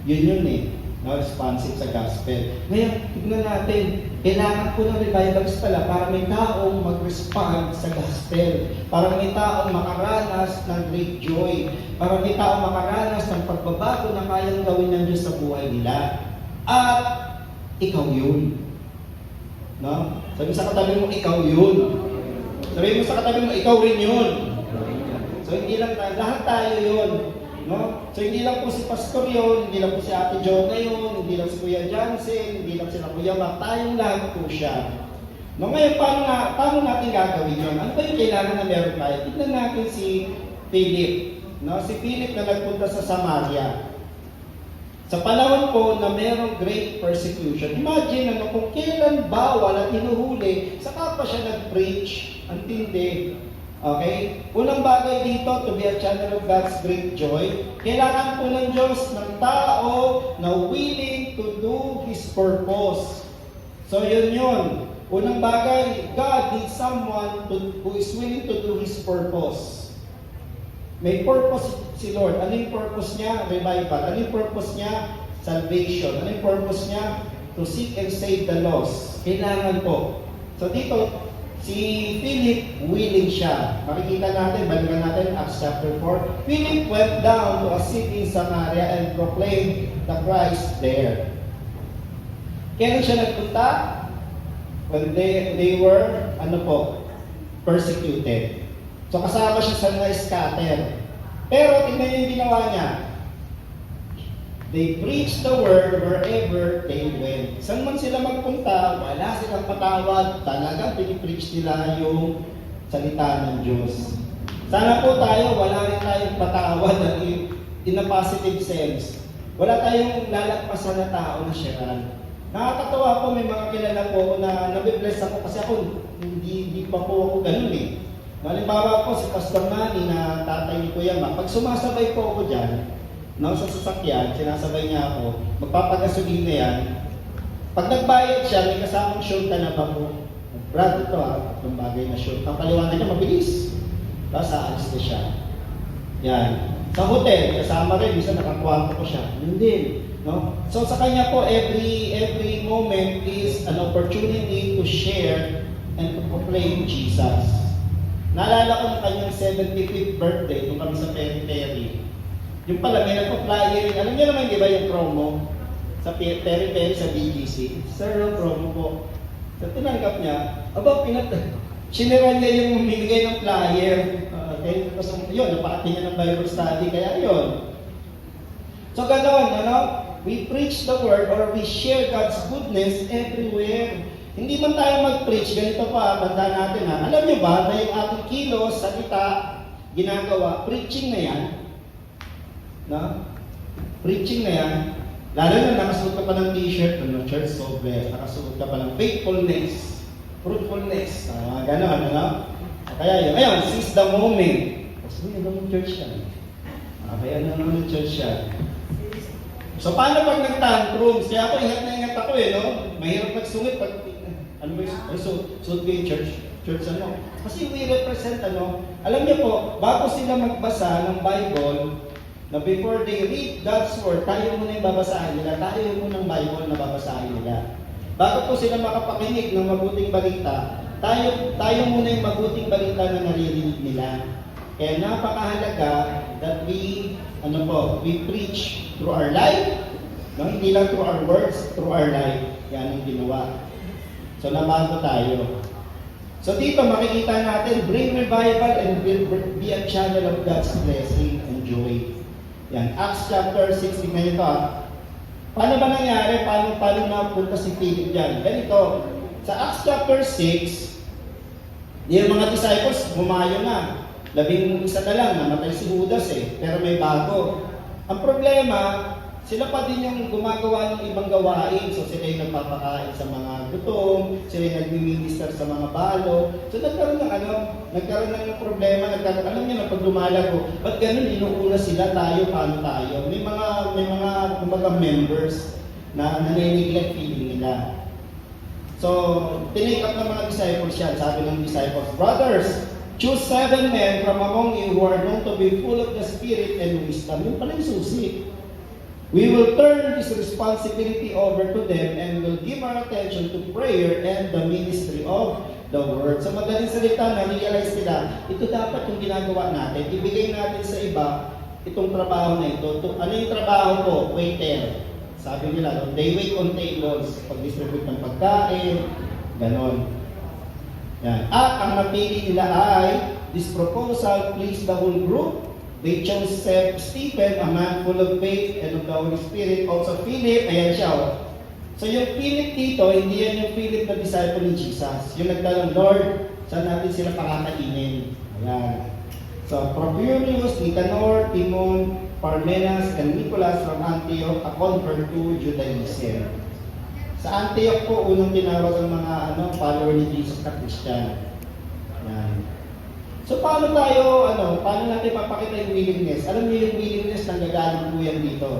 Yun eh. No, responsive sa gospel. Ngayon, tignan natin, kailangan po ng revivalist pala para may taong mag-respond sa gospel, para may taong makaranas ng great joy, para may taong makaranas ng pagbabago na kayang gawin ng Diyos sa buhay nila. At ikaw yun. No? Sabi sa katabi mo, ikaw yun. Sabi mo sa katabi mo, ikaw rin yun. So hindi lang tayo, lahat tayo yun. No? So hindi lang po si Pastor yun, hindi lang po si Ate Jonah yun, hindi lang si Kuya Jansen, hindi lang sila Kuya Mac, tayong lahat po siya. No, ngayon, paano natin gagawin yun? Ano ba yung kailangan na meron tayo? Tignan natin si Philip. No? Si Philip na nagpunta sa Samaria. Sa panahon po na merong great persecution, imagine kung kailan bawal at hinuhuli, saka pa siya nag-preach, ang tindi. Okay? Unang bagay dito, to be a channel of God's great joy, kailangan po ng Diyos ng tao na willing to do His purpose. So yun. Unang bagay, God needs someone who is willing to do His purpose. May purpose si Lord. Ano yung purpose niya? Revival. Ano yung purpose niya? Salvation. Ano yung purpose niya? To seek and save the lost. Kailangan po. So dito, si Philip, willing siya. Makikita natin, balikan natin, Acts chapter 4. Philip went down to a city in Samaria and proclaimed the Christ there. Kailan siya nagpunta? When they were, persecuted. So kasama siya sa mga scatter. Pero tingnan niyo yung ginawa niya. They preached the word wherever they went. Saan man sila magpunta, wala silang patawad. Talagang pinipreach nila yung salita ng Diyos. Sana po tayo, wala rin tayong patawad in a positive sense. Wala tayong lalagpasan na tao na siyaran. Nakakatawa po, may mga kilala po na nabibless ako kasi ako, hindi pa po ako ganun eh. Halimbawa po si Pastor Manny na tatay ni Kuya Mac, pag sumasabay po ako dyan, sa sasakyan, sinasabay niya ako, magpapagasolina yan. Pag nagbayad siya, may kasamang shorta na ba po? Brad, ito itong bagay na short. Ang paliwanag niya, mabilis. Tapos aalis na siya. Yan. Sa hotel, kasama rin, bisa nakakuwanto ko siya. Yun din. No? So sa kanya po, every moment is an opportunity to share and to proclaim Jesus. Naalala ko ng kanyang 75th birthday nung kami sa Peri-Peri. Yung pala, may nagpa-flyerin. Alam niyo naman, di ba yung promo? Sa Peri-Peri sa BGC. Sir, yung promo po. So, tinanggap niya. Siniran niya yung minigay ng flyer. Okay? Tapos yun, napakati niya ng Bible study. Kaya yun. So, ganoon, we preach the word or we share God's goodness everywhere. Hindi man tayo mag-preach, ganito pa, banda natin ha. Alam niyo ba na yung ating kilos, salita, ginagawa, preaching na yan? No? Preaching na yan. Lalo na nakasuot ka pa ng t-shirt, church sober, nakasuot ka pa ng faithfulness, fruitfulness, gano'n, Kaya yun, ayun, seize the moment. Kasi may naman church yan. Kaya naman church yan. So paano pag nag-tantrums? Kaya ako, ingat na ingat ako Mahirap magsungit pag ano ba yung suit yung church? Kasi we represent alam niyo po, bago sila magbasa ng Bible, na before they read God's Word, tayo muna yung babasahin nila, tayo muna ng Bible na babasahin nila. Bago po sila makapakinig ng mabuting balita, tayo muna yung mabuting balita na naririnig nila. Kaya napakahalaga that we preach through our life, hindi lang through our words, through our life. Yan ang ginawa. So nabago tayo. So dito makikita natin, bring revival and be a channel of God's blessing and joy. Yan, Acts chapter 16 na ito. Paano ba nangyari? Paano napunta si Philip dyan? Ganito, sa Acts chapter 6, yung mga disciples, bumayo na. 11 na lang, namatay si Judas pero may bago. Ang problema, sila pa din yung gumagawa ng ibang gawain. So sila yung nagpapakain sa mga gutom, sila yung nagmi-minister sa mga balo. So nagkaroon ng problema, alam niyo na pag lumalago, ba't ganun, inuuna sila, paano tayo? May mga kumbaga members na nanineglect feeling nila. So, tinake up ng mga disciples yan. Sabi ng disciples, brothers, choose 7 men from among you who are known to be full of the Spirit and wisdom. Yung pala yung susi. We will turn this responsibility over to them and will give our attention to prayer and the ministry of the Word. Sa madaling salita, na-realize nila, ito dapat yung ginagawa natin. Ibigay natin sa iba itong trabaho na ito. Ano yung trabaho ko? Waiter. Sabi nila, they wait on tables, pag-distribute ng pagkain, ganon. Yan. At ang napili nila ay, this proposal pleased the whole group. They chose Stephen, a man full of faith and of the Holy Spirit. Also Philip, ayan siya. So yung Philip dito, hindi yan yung Philip na disciple ni Jesus. Yung nagtanong, Lord, saan natin sila pakakainin? Ayan. So Prochorus, Nicanor, Timon, Parmenas, and Nicholas from Antioch, a convert to Judaism. Sa Antioch po, unang tinawag ang mga follower ni Jesus na Christian. Ayan. So paano natin papakita yung willingness? Alam niyo yung willingness na gagaling po yan dito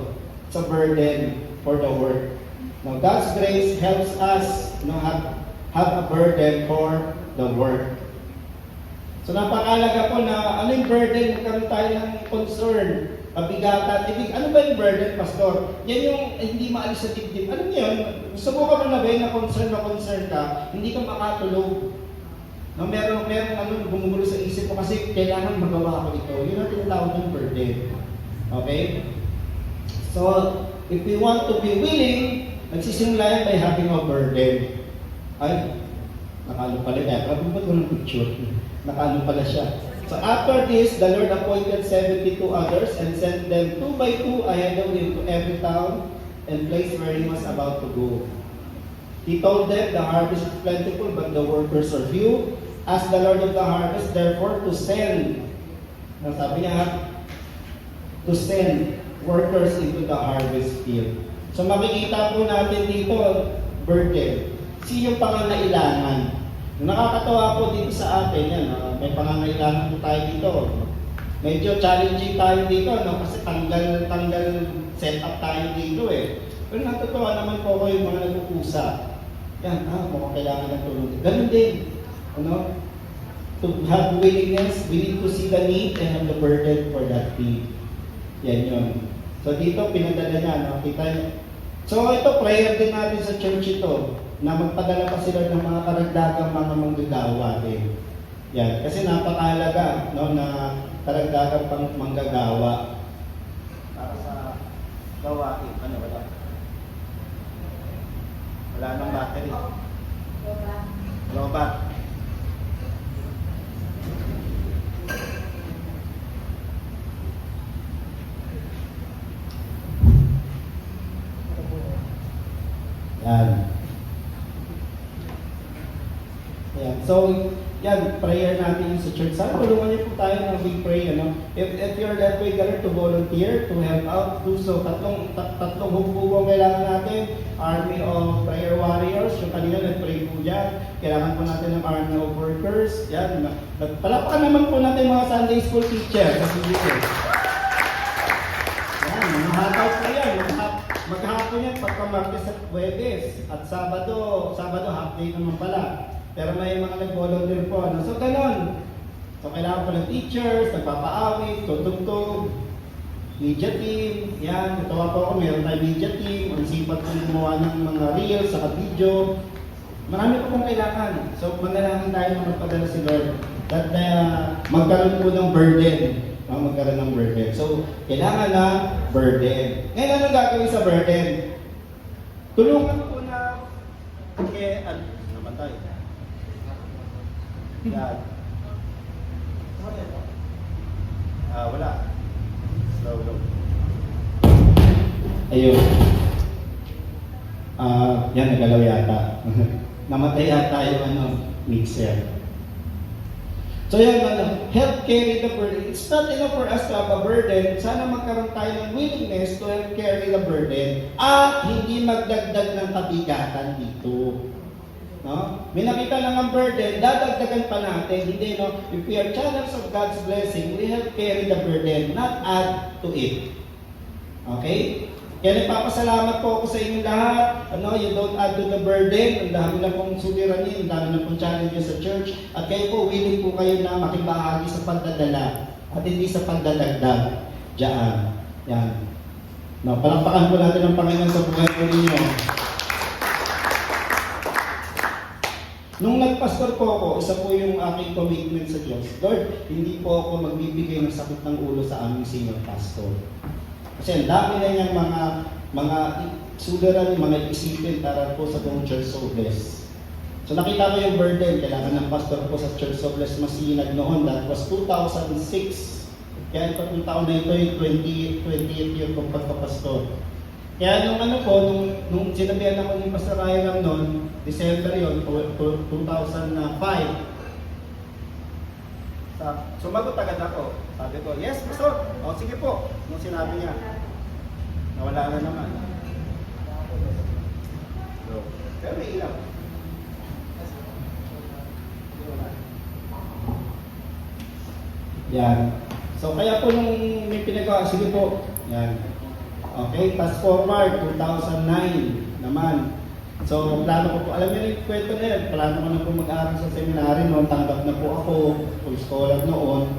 sa burden for the work. Now, God's grace helps us have a burden for the work. So napakalaga po na ano yung burden? Magkaroon tayo ng concern, mabigatan. Ano ba yung burden, Pastor? Yan yung hindi maalis sa dibdib. Alam niyo yun, subukan mo na ba yun na concern ka, hindi ka makatulog. No, meron gumugulo sa isip ko kasi kailangan magawa ko ito. Yun ang tinatawag ng burden. Okay? So, if we want to be willing, nagsisimula yan by having a burden. Ay, nakano pala niya. Kapag ko ng picture, nakano pala siya. So, after this, the Lord appointed 72 others and sent them 2 by 2 ahead of him to every town and place where he was about to go. He told them, the harvest is plentiful, but the workers are few. Ask the Lord of the harvest, therefore, to send. Sabi niya, to send workers into the harvest field. So makikita po natin dito, burden. Yung pangangailangan. Nakakatawa po dito sa atin, yan, may pangangailangan po tayo dito. Medyo challenging tayo dito, kasi tanggal setup tayo dito . Pero natutuwa naman po ko yung mga nagpupusa. Yan, mukhang kailangan ng tulong. Ganun din. To have willingness, we need to see the need and have the burden for that need. Yan yun. So dito, pinadala niya, kita niyo. So ito, prayer din natin sa church ito, na magpadala pa sila ng mga karagdagang mga manggagawa din. Yan, kasi napakahalaga, na karagdagang pang manggagawa. Para sa gawain, wala nang battery. Robot. Yan. So, yan, prayer natin sa church. Sana tulungan niyo po tayo ng big pray, If you're that way, to volunteer, to help out, do so. Tatlong hukbong kailangan natin. Army of prayer warriors, yung kanina nag-pray po dyan. Kailangan po natin ng army of workers. Yan. Palapakan naman po natin mga Sunday school teacher. Kasi dito. Yan, mahataw po yan. Maghapon yan pagka Martes at Huwebes. At Sabado half day naman pala. Pero may mga nag-volunteer po. So, ganon. So, kailangan po ng teachers, nagpapaawit, tutugtog, media team. Yan, natawa po ako, meron tayong media team. Ang sipat po gumawa ng mga reels, saka video. Marami po pong kailangan. So, manalangin tayo na magpadala si Lord. That magkaroon po ng burden. Magkaroon ng burden. So, kailangan na burden. Ngayon, anong gagawin sa burden? Tulungan po na namatay. Yan. Wala. Slow. Ayun. Yan, nagalaw yata. Namatay yata yung mixer. So yan, help carry the burden. It's not enough for us to have a burden. Sana magkaroon tayo ng willingness to help carry the burden at hindi magdagdag ng kabigatan dito. No? May nakita lang ang burden, dadagdagan pa natin. Hindi, no? If we are channels of God's blessing, we help carry the burden, not add to it. Okay? Kaya nagpapasalamat po ako sa inyong lahat. You don't add to the burden. Ang dami na pong suliranin, ang dami na pong challenges sa church. At kayo po, willing po kayo na makibahagi sa pagdadala at hindi sa pagdadagdag. Diyan. Yan. No, palakpakan po natin ang Panginoon sa buhay po ninyo. Nung nagpastor po ako, isa po yung aking commitment sa Diyos. Lord, hindi po ako magbibigay ng sakit ng ulo sa aming senior pastor. Kasi ang dami na niyang mga sudaran, mga isipin para po sa buong Church of Bless. So nakita ko yung burden, kailangan ng pastor po sa Church of Bless Masinag noon. That was 2006. Kaya itong taon na ito yung 28th year kong pagkapastor. Kaya nung sinabihan ako ni Pastor Ryan noon, December yun, 2005, sumagot agad ako. Sabi ko, yes, Pastor. O, sige po. Nung sinabi niya, nawala na naman. So, pero may ilaw. Yan. So, kaya po nung may pinagawa, sige po. Yan. Okay, fast forward, 2009 naman. So, plano ko po, alam niyo yung kwento na yan, plano ko na po mag-aaral sa seminary noon, tanggap na po ako, full scholar noon.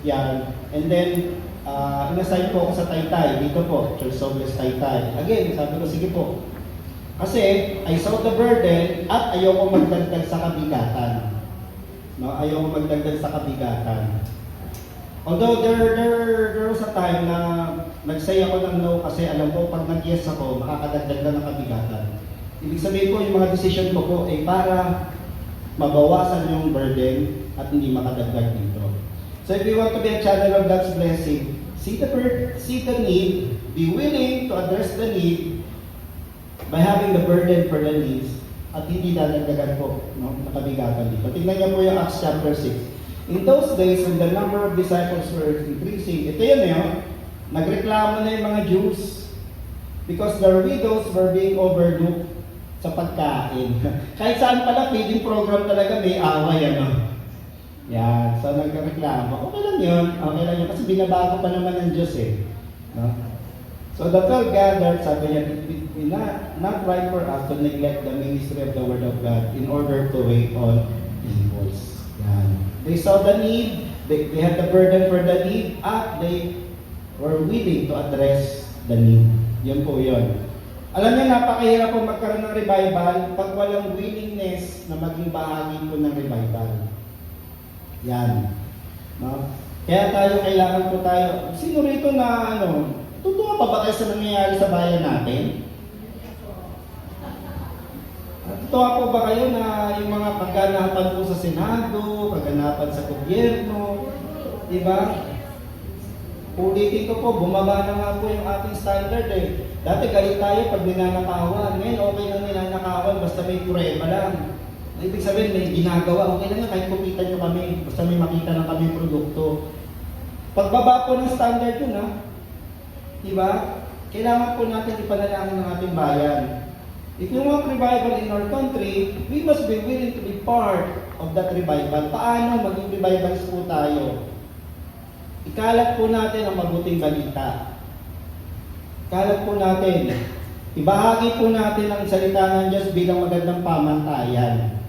Yan. And then, in-assign po ako sa Taytay, dito po, Church of Bless Taytay. Again, sabi ko, sige po. Kasi, I saw the burden at ayoko magdagdag sa kabigatan. No? Ayoko magdagdag sa kabigatan. Although there was a time na nag-say ako ng no kasi alam ko pag nag-yes ako, makakadagdag lang ng kabigatan. Ibig sabihin po, yung mga decision ko po ay para mabawasan yung burden at hindi makadagdag dito. So if you want to be a channel of God's blessing, see the need, be willing to address the need by having the burden for the needs at hindi dadagdagan po ng kabigatan dito. Tingnan niyo po yung Acts chapter 6. In those days, when the number of disciples were increasing, ito yun nagreklamo na yung mga Jews because their widows were being overlooked sa pagkain. Kahit saan pala, feeding program talaga may away, Yan, so nagreklamo. Okay lang yun, kasi binabago pa naman ng Diyos no? So the 12 gathered, sabi niya, it's not right for us to neglect the ministry of the Word of God in order to wait on evils. Yan. They saw the need, they had the burden for the need, at they were willing to address the need. Yan po yun. Alam niyo, napakahirap po magkaroon ng revival pag walang willingness na maging bahagi po ng revival. Yan. No? Kaya kailangan po tayo, sino rito na totoo pa ba kayo sa nangyayari sa bayan natin? Totoo po ba kayo na yung mga kaganapan po sa Senado, kaganapan sa gobyerno, di ba? Ulitin ko po, bumaba na nga po yung ating standard Dati galit tayo pag ninanakawan. Ngayon okay lang ninanakawan basta may prueba lang. Ibig sabihin may ginagawa, okay lang nga kahit kumitan nyo kami, basta may makita lang kami yung produkto. Pagbaba po ng standard yun di ba? Kailangan po natin ipanalangin ng ating bayan. If we want revival in our country, we must be willing to be part of that revival. Paano maging revivalist po tayo? Ikalat po natin ang mabuting balita. Ikalat po natin. Ibahagi po natin ang salita ng Diyos bilang magandang pamantayan.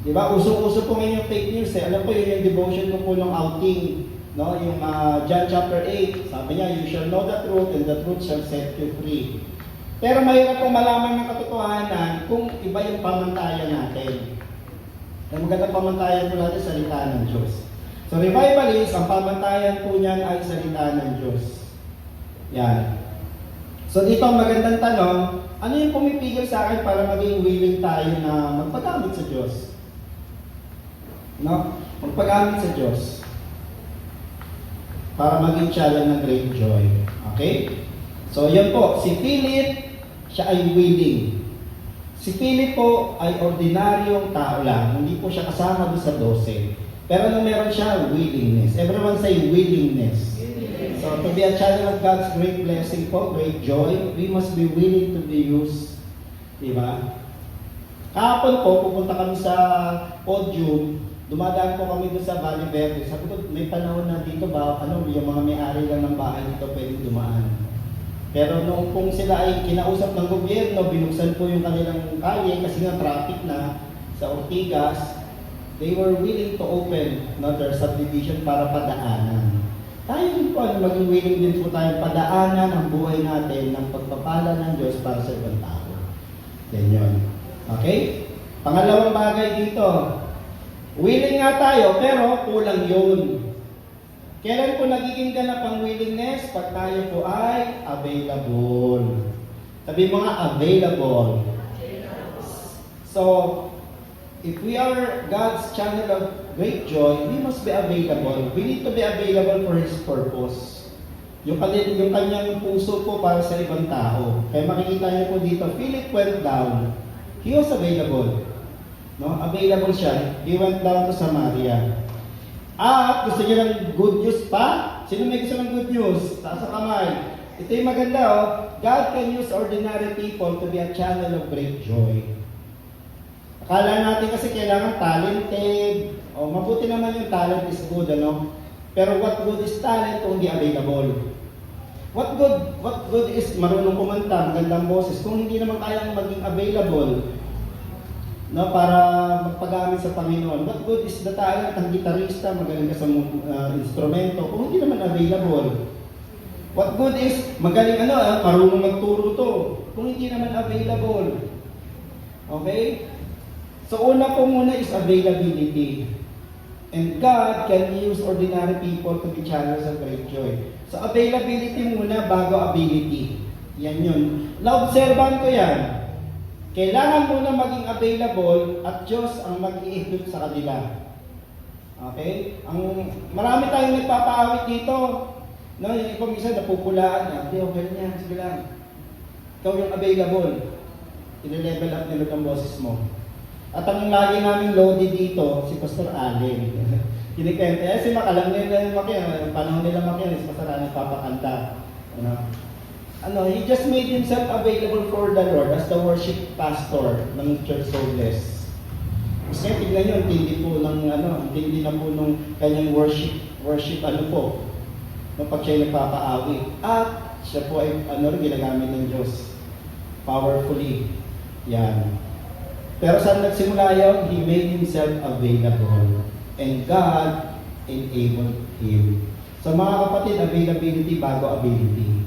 Diba? Uso-uso po ngayon yung fake news Alam po yun yung devotion ko po ng outing. No? Yung John chapter 8. Sabi niya, you shall know the truth and the truth shall set you free. Pero mahirap pong malaman ng katotohanan kung iba yung pamantayan natin. Ang magandang pamantayan po natin salita ng Diyos. So revivalist, ang pamantayan po niyan ay salita ng Diyos. Yan. So dito ang magandang tanong, ano yung pumipigil sa akin para maging willing tayo na magpagamit sa Diyos? No? Magpagamit sa Diyos para maging channel ng great joy. Okay? So, yan po. Si Philip, siya ay willing. Si Philip po ay ordinaryong tao lang. Hindi po siya kasama doon sa 12. Pero meron siya, willingness. Everyone say willingness. So, to be a channel of God's great blessing po, great joy, we must be willing to be used. Diba? Kahapon po, pupunta kami sa podium, dumadaan po kami doon sa Valle Verde. Sabi ko, may panahon na dito ba, yung mga may-ari lang ng bahay dito pwedeng dumaan. Pero noong kung sila ay kinausap ng gobyerno, binuksan po yung kanilang kalye kasi nga traffic na sa Ortigas, they were willing to open their subdivision para padaanan. Tayo din po, maging willing din po tayo padaanan ang buhay natin ng pagpapala ng Diyos para sa ibang tao. Yan yun. Okay? Pangalawang bagay dito, willing nga tayo, pero kulang yun. Kailan po nagiging ganap ang willingness? Pag tayo po ay available. Sabi mo nga, available. So, if we are God's channel of great joy, we must be available. We need to be available for His purpose. Yung kanyang puso po para sa ibang tao. Kaya makikita niyo po dito, Philip went down. He was available. No? Available siya. He went down to Samaria. At gusto niya ng good news pa? Sino may gusto ng good news? Taas ang kamay. Ito yung maganda, oh. God can use ordinary people to be a channel of great joy. Akala natin kasi kailangan talented. O, mabuti naman yung talent is good, ano? Pero what good is talent kung hindi available? What good is marunong kumanta, magandang boses, kung hindi naman kayang maging available, no, para magpagamit sa Panginoon. What good is the talent ng gitarista, magaling ka sa instrumento, kung hindi naman available? What good is magaling marunong magturo to, kung hindi naman available? Okay? So una po muna is availability. And God can use ordinary people to be channels of great joy. So availability muna bago ability. Yan yun. Na-observan ko yan. Kailangan muna maging available at Diyos ang mag-i-equip sa kanila. Okay? Marami tayong nagpapaawit dito. No, yung ibang isa napupulaan na. Hindi, okay niya. Sige lang. Ikaw yung available. I-level up nila ang boses mo. At ang lagi namin loaded dito, si Pastor Allen. Kinikente, si Makalang nila yung makiyan. Panahon nila makiyan, si Pastor Allen papakanta. He just made himself available for the Lord as the worship pastor ng Church Soulless. Kasi tignan nyo, hindi po hindi na po nung kanyang worship po. Pag siya nagpapaawi. At siya po ay ginagamit ng Diyos. Powerfully. Yan. Pero saan nagsimula yun? He made himself available. And God enabled him. So mga kapatid, availability bago ability.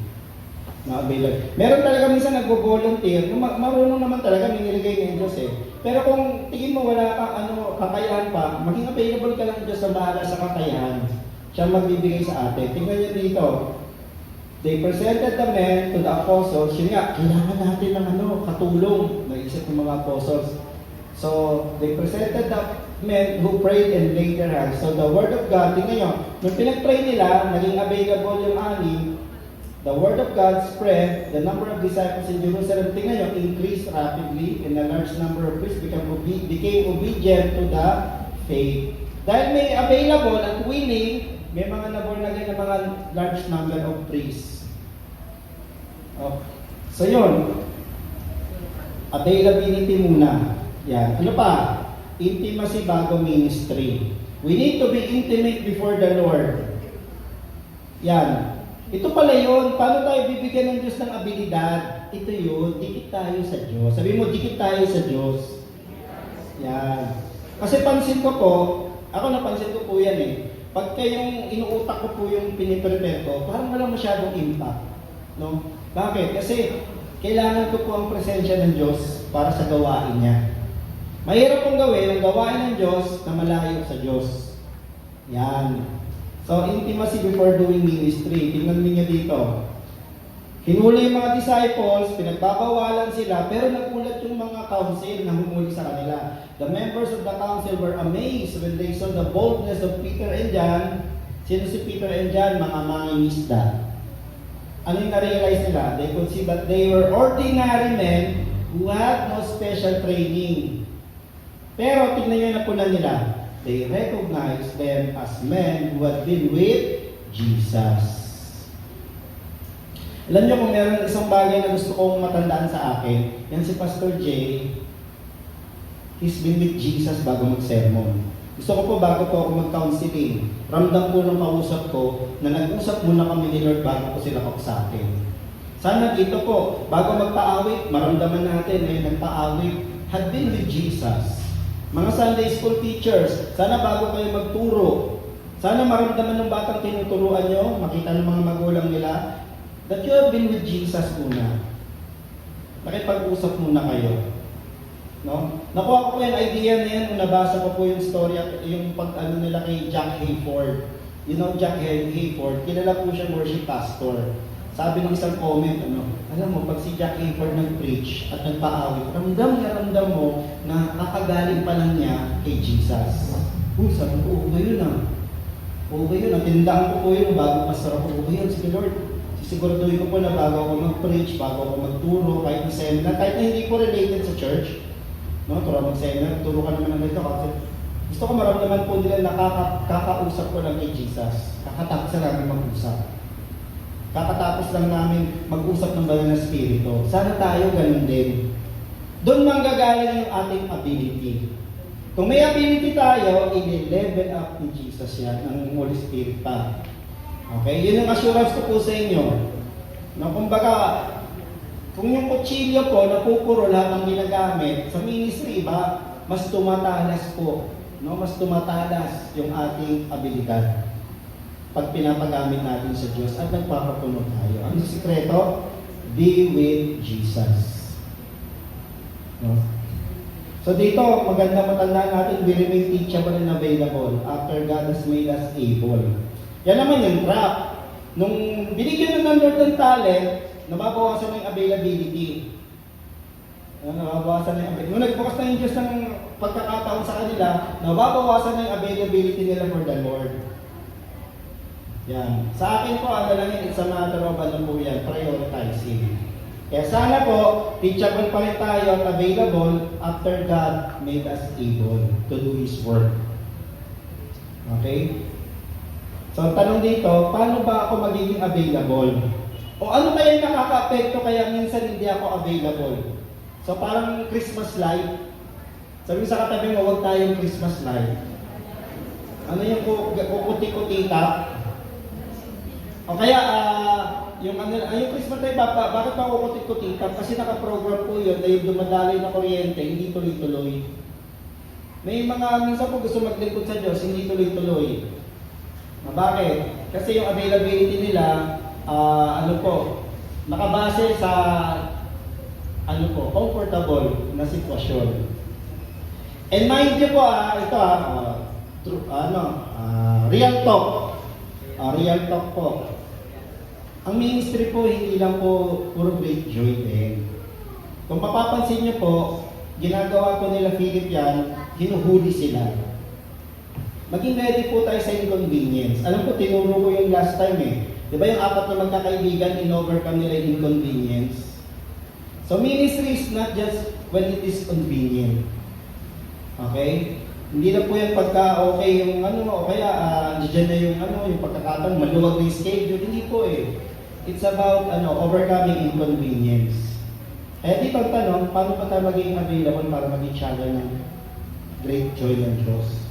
Meron talaga minsan nagbo-volunteer, marunong naman talaga, minilagay ng Diyos eh. Pero kung tingin mo wala kang kakayahan pa, maging available ka lang Diyos sa bahala sa kakayahan. Siya magbibigay sa atin. Tingnan niyo dito. They presented the men to the apostles. Yun nga, kailangan natin ng katulong. Naisip ng mga apostles. So, they presented the men who prayed and laid their hands. So, the word of God, tingnan nyo, nung pinag-pray nila, naging available yung ani, the word of God spread, the number of disciples in Jerusalem, tingnan nyo, increased rapidly, and a large number of priests became obedient to the faith. Dahil may available at willing, may mga naborn again na mga large number of priests. So yun, availability muna. Yan. Ano pa? Intimacy bago ministry. We need to be intimate before the Lord. Yan. Ito pala yun. Paano tayo bibigyan ng Diyos ng abilidad? Ito yun. Dikit tayo sa Diyos. Sabi mo, dikit tayo sa Diyos. Yan. Kasi pansin ko po, ako napansin ko po yan eh. Pagka yung inuutak ko po yung piniprepare ko, parang wala masyadong impact. No? Bakit? Kasi kailangan ko po ang presensya ng Diyos para sa gawain niya. Mahirap pong gawin ang gawain ng Diyos na malayo sa Diyos. Yan. So, intimacy before doing ministry. Tingnan niyo dito. Hinuli yung mga disciples, pinagbabawalan sila, pero nagulat yung mga council na humuli sa kanila. The members of the council were amazed when they saw the boldness of Peter and John. Sino si Peter and John? Mga mangingisda. Ano yung na-realize nila? They could see that they were ordinary men who had no special training. Pero tignan nyo yung napunan nila. They recognized them as men who had been with Jesus. Alam nyo kung meron isang bagay na gusto kong matandaan sa akin, yan si Pastor Jay, he's been with Jesus bago mag-sermon. Gusto ko po bago po ako mag-counseling, ramdam ko ng kausap ko na nag-usap muna kami ni Lord bago ko sila kausapin. Sana dito po, bago magpa-awit, maramdaman natin na yung nagpa-awit had been with Jesus. Mga Sunday school teachers, sana bago kayo magturo, sana maramdaman ng batang tinuturuan nyo, makita ng mga magulang nila, that you have been with Jesus muna. Nakipag-usap muna kayo. No? Nakuha ko po yung idea na yan kung nabasa ko po yung story, yung pag-ano nila kay Jack Hayford. You know Jack Hayford, kilala po siya worship pastor. Sabi ng isang comment, alam mo, pag si Jack Hayford nag-preach at nagpa-awit, ramdam mo na kakagaling pa lang niya kay Jesus. Uy, sabi ko, okay yun ah. Okay yun, natindaan ko po yun bago pastor ako. Okay yun, sige Lord. Sisiguraduhin ko po na bago ako mag-preach, bago ako magturo, kahit na seminar, kahit na hindi po related sa church. No, turo mag-seminar, turo ka naman ng ganito kasi gusto ko maramdaman po nila na kakausap ko lang kay Jesus. Kakatapos na namin mag-usap. Kakatapos lang namin mag-usap ng banal na spirito. Sana tayo ganun din. Doon manggagaling yung ating ability. Kung may ability tayo, i-level up ni Jesus yan, ng Holy Spirit pa. Okay? Yun yung assurance ko po sa inyo. No, kumbaga, kung yung kutsilyo po, napupuro lahat ng ginagamit, sa ministry ba, mas tumatalas po. No? Mas tumatalas yung ating abilidad pag pinapagamit natin sa Diyos at nagpapapuno tayo. Ang sikreto, be with Jesus. No? So dito, maganda matandaan natin, we remain teachable and available after God has made us able. Yan naman yung trap. Nung binigyan ng Lord ng talent, nababawasan na yung availability. Nababawasan na yung availability. Nung nagbukas na yung Diyos ng pagkakataon sa kanila, nababawasan na yung availability nila for the Lord. Yan. Sa akin po, ano lang yun, it's a matter of ano po yan, prioritizing. Kaya sana po, teachable pa rin tayo at available after God made us able to do His work. Okay? So, ang tanong dito, paano ba ako magiging available? O ano kaya yung nakaka-apekto kaya minsan hindi ako available? So, parang Christmas light. Sabi sa katabi mo, huwag tayong Christmas light. Ano yung kukuti-kutita? O kaya, yung Christmas light, bakit pa kukuti-kutita? Kasi nakaprogram po yun na yung dumadaloy na kuryente, hindi tuloy-tuloy. May mga minsan po gusto maglingkod sa Diyos, hindi tuloy-tuloy. Bakit? Kasi yung availability nila, nakabase sa, comfortable na sitwasyon. And mind you po, real talk. Real talk po. Ang ministry po, hindi lang po puro great joy din. Kung mapapansin niyo po, ginagawa po nila Philip yan, hinuhuli sila. Maging ready po tayo sa inconvenience. Alam ko, tinuro ko yung last time eh. Di ba yung apat na magkakaibigan, in-overcome nila yung inconvenience? So ministry is not just when it is convenient. Okay? Hindi na po yan pagka okay yung o kaya dyan na yung pagkakataon, maluwag na yung schedule. Hindi po eh. It's about overcoming inconvenience. Kaya dito ang tanong, paano pa tayo maging available para maging channel ng great joy ng Diyos?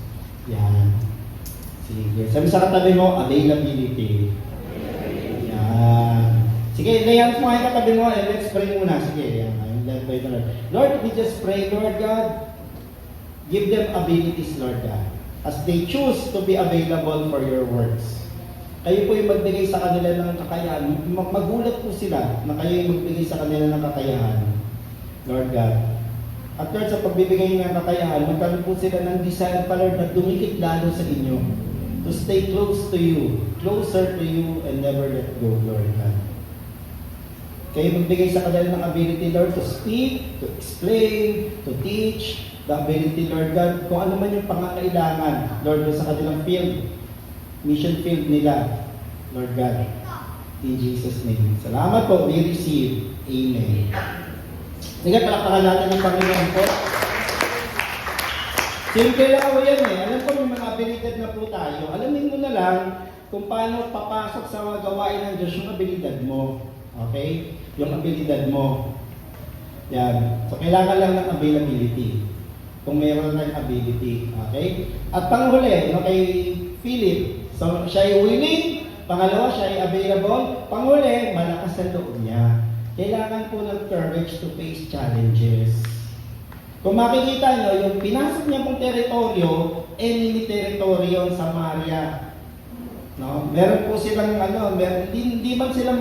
Yan. Sige. Sabi sa katabi mo, availability. Yan. Sige, layang mo kayo katabi mo, and let's pray muna. Sige, yan. Lord, we just pray, Lord God, give them abilities, Lord God, as they choose to be available for your works. Kayo po yung magbigay sa kanila ng kakayahan. Magulat po sila na kayo yung magbigay sa kanila ng kakayahan, Lord God. At Lord, sa pagbibigay ng kakayahan, magkaroon po sila ng desire pa, Lord, na dumikit lalo sa inyo. To stay close to you, closer to you, and never let go, Lord God. Kayo magbigay sa kanila ng ability, Lord, to speak, to explain, to teach, the ability, Lord God, kung ano man yung pangangailangan, Lord, sa kanilang field, mission field nila, Lord God. In Jesus' name. Salamat po. We receive. Amen. Sige, palakpakan natin ang Panginoon po. Simple lang ako yan eh. Alam ko yung mga abilidad na po tayo. Alamin mo na lang kung paano papasok sa mga gawain ng Diyos yung abilidad mo. Okay? Yung abilidad mo. Yan. So, kailangan lang ng availability. Kung mayroon ng ability. Okay? At panghuli, kay Philip. So, siya ay willing. Pangalawa, siya ay available. Panghuli, malakas ang loob niya. Kailangan po ng courage to face challenges. Kung makikita nyo, yung pinasok niya pong teritoryo, enemy teritoryo sa Samaria. No? Meron po silang, hindi man sila,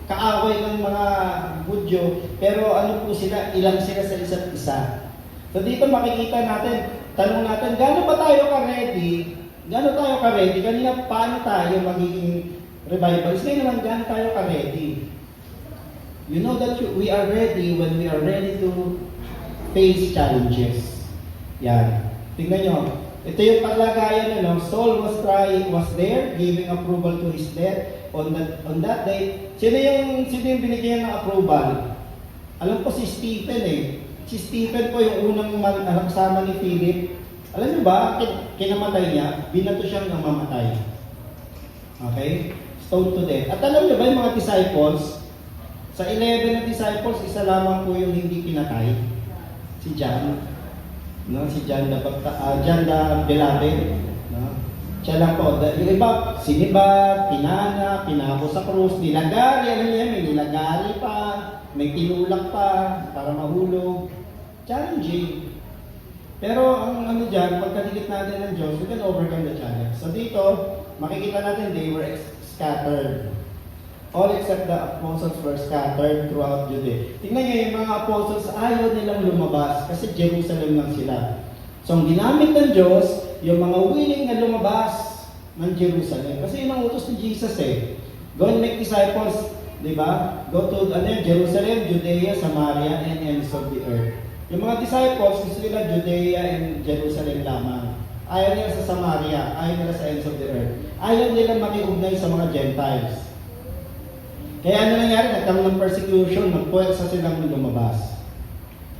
kaaway ng mga Hudyo, pero ilang sila sa isa't isa. So dito makikita natin, tanong natin, gaano ba tayo ka-ready? Gaano tayo ka-ready? Kanina, paano tayo magiging revivalist? Ngayon naman, gaano tayo ka-ready? You know that we are ready when we are ready to face challenges. Yan. Tingnan nyo. Ito yung kalagayan Saul was there, giving approval to his death on that day. Sino yung binigyan ng approval? Alam ko si Stephen eh. Si Stephen po yung unang kasama ni Philip. Alam niyo ba, kinamatay niya, binato siyang namamatay. Okay? Stoned to death. At alam niyo ba yung mga disciples, sa 11 na disciples, isa lamang po yung hindi pinatay. Si John. No? Si John the Beloved. No? Siya lang po. Yung iba, sinibat, pinana, pinako sa krus, nilagari. Alam niya, may nilagari pa, may tinulak pa, para mahulog. Challenging. Pero ang dyan, pagkadilit natin ng Diyos, we can overcome the challenge. So dito, makikita natin, they were scattered. All except the apostles were scattered throughout Judea. Tingnan niyo, yung mga apostles, ayaw nilang lumabas kasi Jerusalem lang sila. So ang ginamit ng Diyos, yung mga willing na lumabas ng Jerusalem. Kasi yun ang utos ni Jesus eh. Go and make disciples, di ba? Go to Jerusalem, Judea, Samaria, and ends of the earth. Yung mga disciples, gusto nila Judea and Jerusalem lamang. Ayaw nila sa Samaria, ayaw nila sa ends of the earth. Ayaw nila makiugnay sa mga Gentiles. Kaya ano nangyari? Nagkaroon ng persecution, magpuwersa silang lumabas.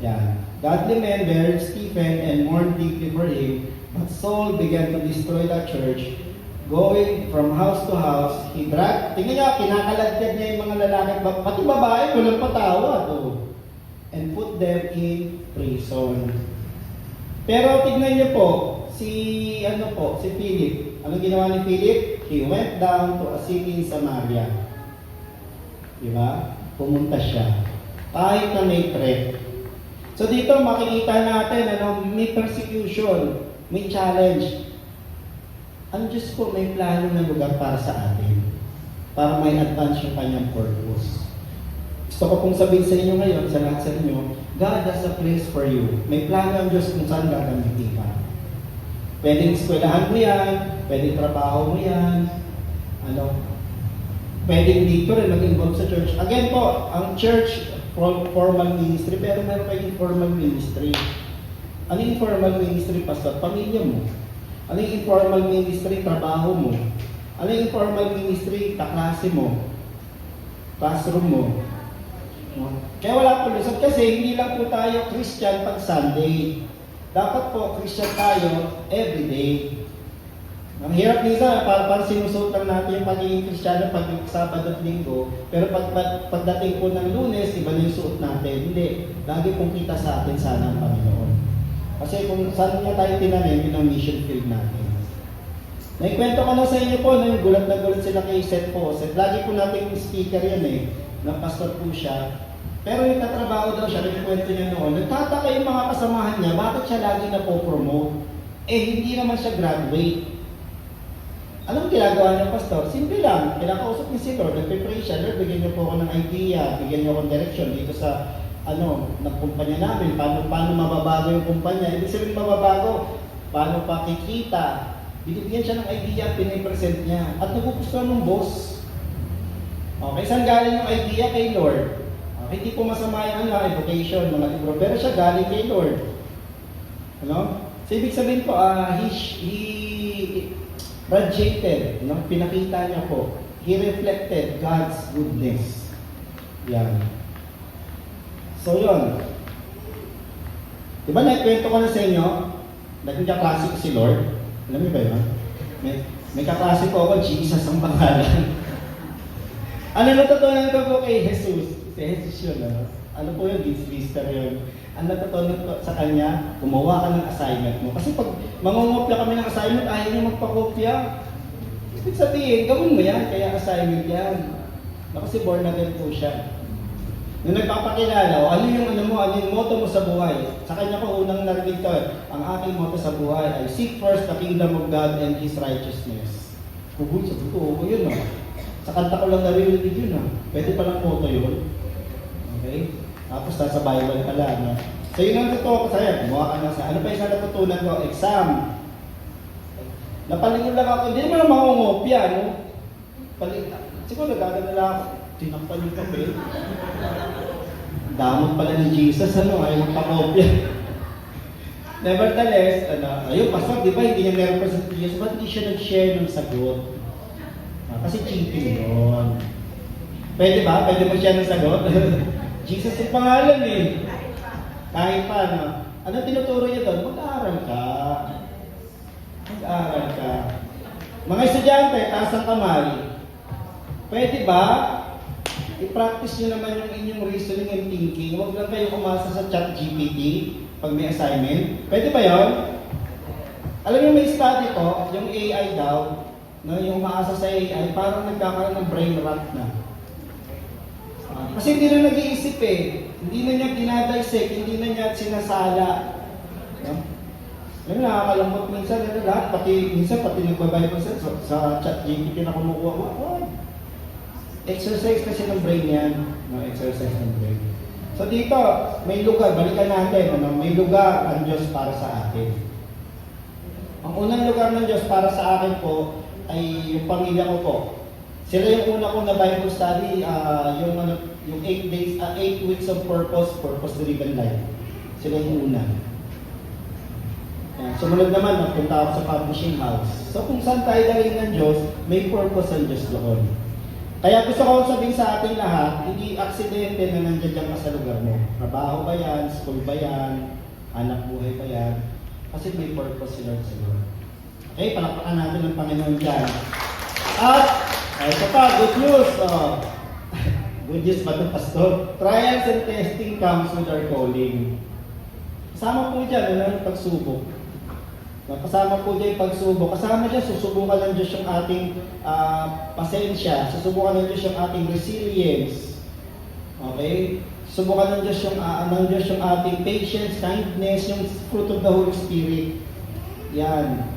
Yan. Godly men buried Stephen and mourned deeply for him, but Saul began to destroy the church. Going from house to house, he dragged, tingnan niya, kinakalagkad niya yung mga lalaki, pati babae, walang patawa. And put them in prison. Pero tignan niyo po, si Philip. Anong ginawa ni Philip? He went down to a city in Samaria. Diba? Pumunta siya. Kahit na may threat. So dito makikita natin, may persecution, may challenge. Ang Diyos po may plano na lugar para sa atin. Para may advance yung kanyang purpose. Gusto ko pong sabihin sa inyo ngayon, sa lahat sa inyo, God has a place for you. May plano ang Diyos kung saan gagamitin ka. Pwedeng eskwelahan mo yan, pwedeng trabaho mo yan, pwedeng dito rin mag-involve sa church. Again po, ang church, formal ministry, pero meron kayo informal ministry. Ano yung informal ministry, pastor? Pamilya mo. Ano yung informal ministry, trabaho mo. Ano yung informal ministry, kaklase mo. Classroom mo. Kaya wala po lusot kasi hindi lang po tayo Christian pag Sunday. Dapat po Christian tayo everyday. Ang hirap nisa, parang sinusutan natin yung pagiging Kristiyano pag Sabado at Linggo, pero pagdating po ng Lunes, iba na yung suot natin. Hindi. Lagi pong kita sa atin sana ang Panginoon. Kasi kung saan niya tayo tinanim, yun ang mission field natin. Naikwento ko na sa inyo po, gulat na gulat sila kay Seth po. Lagi po natin yung speaker yan na pastor po siya. Pero nagtatrabaho daw siya, nagkwento niya noon. Nagtataka yung mga kasamahan niya, bakit siya lagi na po-promote? Hindi naman siya graduate. Anong ginagawa niya, pastor? Simple lang. Kinakausap niya si Lord, nagpipray siya. Lord, bigyan niyo po ako ng idea, bigyan niyo ako ng direction dito sa, ng kumpanya namin. Paano mababago yung kumpanya? Ibig sabihin mababago. Paano pakikita? Binibigyan siya ng idea, pinipresent niya. At nagugustuhan ng boss. Okay, saan galing yung idea kay Lord? Okay, hindi po masama yung education, mga libro, pero siya galing kay Lord. Ano? So, ibig sabihin po, he radiated, pinakita niya po. He reflected God's goodness. Yan. So, yun. Diba, naikwento ko na sa inyo, naging kaklase ko si Lord. Alam niyo ba yun? May kaklase ko ako, Jesus ang pangalan. Ano natutunan ko po kay Jesus? Si Jesus yun, ano po yun? Mister yun. Ang natutunan ko sa kanya, gumawa ka ng assignment mo. Kasi pag mangungopya kami ng assignment, ayaw niya magpakopya. Ibig sabihin, gawin mo yan, kaya assignment yan. Kasi born again po siya. Nung nagpapakilala, ano yung motto mo sa buhay? Sa kanya ko unang narinig ko, ang aking motto sa buhay ay seek first the kingdom of God and His righteousness. Sabi ko, yun Sa kanta ko lang narinig yun Pwede palang motto yun. Okay? Tapos nasa Bible pala, So yun ang totoo ko sa'yo, gumawa ka na sa, ano pa yung natutunan ko? Exam. Napalingon lang ako, hindi naman makungopya, Siguro nagagano lang ako, tinakpan yung papel. Damot pala ni Jesus, ay magpakopya. Nevertheless, ayun, pastor, di ba, hindi niya meron-present ni Jesus, ba't hindi siya nag-share ng sagot? Kasi cheating yun. Pwede ba? Pwede mo siya ng sagot? Jesus yung pangalan Kahit pa, ano tinuturo niya doon? Mag-aaral ka. Mag-aaral ka. Mga estudyante, taas ang kamay. Pwede ba? I-practice nyo naman yung inyong reasoning and thinking. Huwag lang kayo umasa sa ChatGPT pag may assignment. Pwede ba yun? Alam niyo may study ko, yung AI daw, yung umaasa sa AI, parang nagkakaroon ng brain rot na. Kasi hindi na nag-iisip Hindi na niya dinadissect, hindi na niya sinasala. Alam mo, nakakalambot minsan lahat, minsan pati nagbabible sa ChatGPT na kumukuha ko. Exercise kasi ng brain yan. Exercise ng brain. So dito, may lugar, balikan natin, may lugar ang Diyos para sa atin. Ang unang lugar ng Diyos para sa akin po ay yung pamilya ko po. Sila yung una kong na Bible study, yung 8 weeks of purpose-driven life. Sila yung una. Sumunod naman, nagpunta ako sa publishing house. So kung saan tayo daling ng Diyos, may purpose ang Diyos doon. Kaya gusto ko sabihin sa ating lahat, hindi aksidente na nandiyan ka sa lugar mo. Trabaho ba yan, school ba yan, anak buhay ba yan. Kasi may purpose sila sa Lord. Okay, palakpakan natin ang Panginoon dyan. At, ito pa, good news. Good news ba ito, Pastor? Trials and testing comes with our calling. Kasama po dyan, yung pagsubok. Kasama po dyan yung pagsubok. Kasama dyan, susubukan ng Diyos yung ating pasensya. Susubukan ng Diyos yung ating resilience. Okay? Susubukan ng Diyos yung ating patience, kindness, yung fruit of the Holy Spirit. Yan.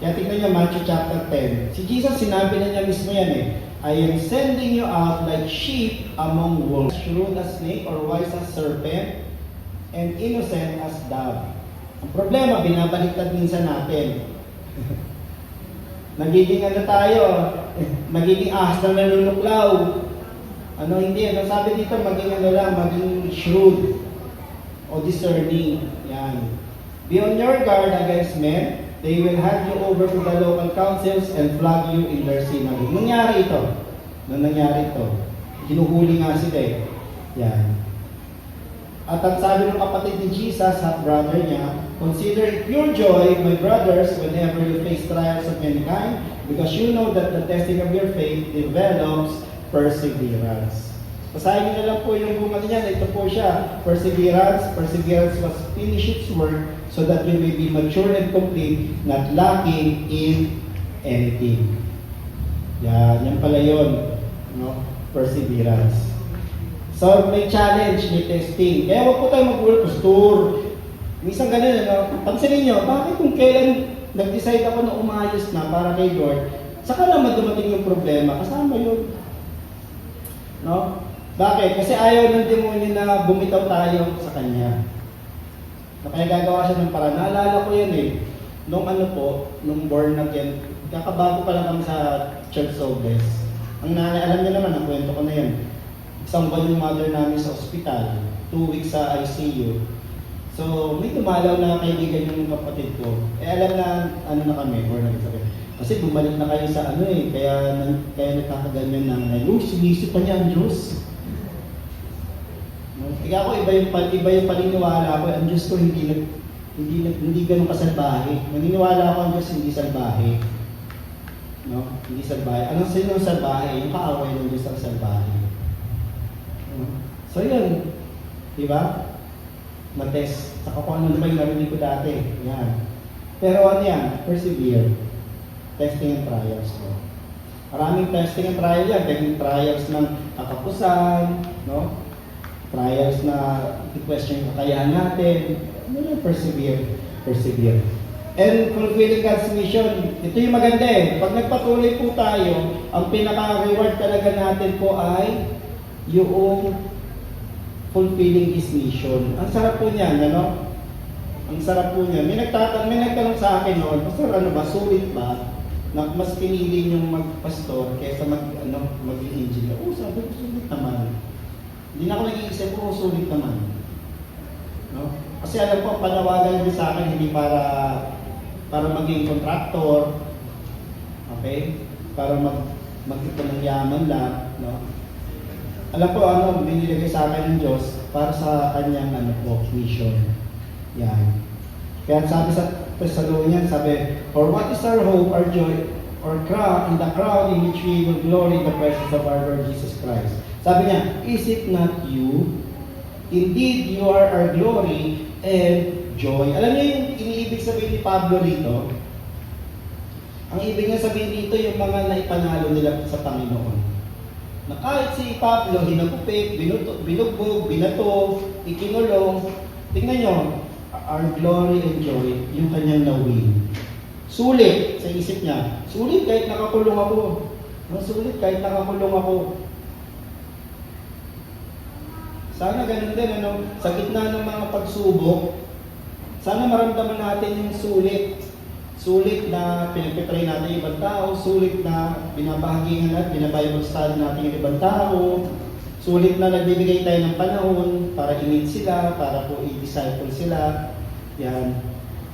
Kaya tingnan niyo Matthew chapter 10. Si Jesus, sinabi na niya mismo yan I am sending you out like sheep among wolves. Shrewd as snake or wise as serpent and innocent as dove. Ang problema, binabaliktad minsan natin. Nagiging tayo, magiging ahas na nanunuklaw. Hindi, sabi dito, maging shrewd o discerning. Yan. Be on your guard against men. They will hand you over to the local councils and flog you in their synagogue. Nangyari ito. Hinuhuli nga sila Yan. At ang sabi ng kapatid ni Jesus, half-brother niya, consider it pure joy, my brothers, whenever you face trials of any kind, because you know that the testing of your faith develops perseverance. Basahin niyo na lang po yung bunga niya. Ito po siya, perseverance. Perseverance must finish its work so that you may be mature and complete, not lacking in anything. Yan pala yun. Perseverance. So, may challenge, may testing. Kaya wag po tayo mag-work pastor. Minsan ganun, pansinin nyo, bakit kung kailan nag-decide ako na umayos na para kay Lord, saka naman dumating yung problema, kasama yun. Bakit? Kasi ayaw ng demonyo na bumitaw tayo sa Kanya. Kaya gagawa siya ng paraan. Naalala ko yan nung born again, kakabago pa lang kami sa Church Sobres. Ang nanay, alam niyo naman, ang kwento ko na yan. Isang buwan yung mother namin sa ospital, 2 weeks sa ICU. So, may dumalaw na kaibigan yung kapatid ko. Alam na, ano na kami, or nagsabi. Kasi bumalik na kayo sa ano kaya nagkakaganyan na, sinisip pa niya ang Diyos. No? Kaya ako, iba yung paniniwala ko, ang Diyos ko hindi ganun kasalbahe. Naniniwala ako ang Diyos hindi salbahe. No? Hindi salbahe. Anong sino ang salbahe? Yung kaaway ng Diyos ang salbahe. No? So yun, di ba? Matest. Saka kung ano naman yung narinig ko dati. Yan. Pero ano yan? Persevere. Testing and trials ko. Maraming testing and trials yan. Kaya trials ng kakapusan, no? Trials na i-question yung kakayahan natin. Persevere. And fulfilling God's mission. Ito yung maganda Pag nagpatuloy po tayo, ang pinaka-reward talaga natin po ay yung fulfilling His mission. Ang sarap po niyan, ano? Ang sarap po niyan. May nagtanong sa akin noon, Pastor, ano ba, sulit ba? Na mas pinili niyong magpastor kaysa mag-engineer. Sabi ko, sulit naman. Hindi na ako nag-iisip ko, sulit naman. No? Kasi alam ko, panawagan din sa akin, hindi para maging kontraktor, okay? Para mag-ito ng yaman lang, no? Alam ko, binilagay sa akin ng Diyos para sa kanyang mission. Yan. Kaya sabi sa Thessalonians, sabi, for what is our hope, our joy, or crown, in the crown in which we will glory in the presence of our Lord Jesus Christ. Sabi niya, is it not you? Indeed, you are our glory and joy. Alam niyo yung iniibig sabihin ni Pablo rito? Ang ibig niya sabihin dito yung mga naipanalo nila sa Panginoon. Na kahit si Pablo, hinagupit, binugbog, binato, ikinulong, tingnan niyo, our glory and joy, yung kanyang nawin. Sulit sa isip niya. Sulit kahit nakakulong ako. Sulit kahit nakakulong ako. Sana ganun din, sa gitna ng mga pagsubok, sana maramdaman natin yung sulit. Sulit na pinagpipray natin yung ibang tao, sulit na binabahagihan at binabible study natin yung ibang tao, sulit na nagbibigay tayo ng panahon para i-lead sila, para po i-disciple sila. Yan.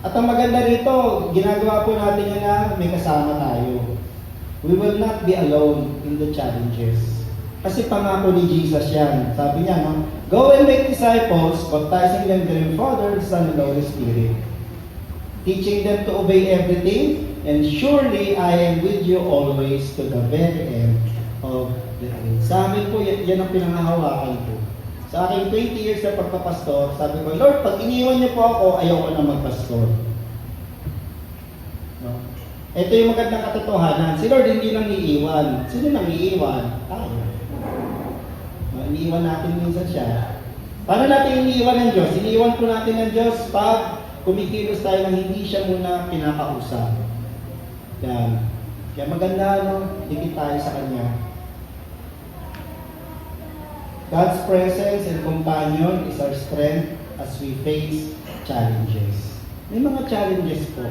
At ang maganda rito, ginagawa po natin yan na may kasama tayo. We will not be alone in the challenges. Kasi pangako ni Jesus yan. Sabi niya, go and make disciples, baptizing them in the name of the Father, the Son, and the Holy Spirit. Teaching them to obey everything, and surely I am with you always to the very end of the age. Sa amin po, yan ang pinangahawakan ko. Sa aking 20 years na pagpapastor, sabi ko, Lord, pag iniwan niyo po ako, ayoko na magpastor. No? Ito yung magandang katotohanan. Si Lord hindi nang iiwan. Sino nang iiwan? Tayo. Iniiwan natin minsan siya. Paano natin iniiwan ng Diyos? Iniiwan po natin ng Diyos pag kumikilos tayo na hindi siya muna pinakausap. Yan. Kaya maganda, dikit tayo sa Kanya. God's presence and companion is our strength as we face challenges. May mga challenges po.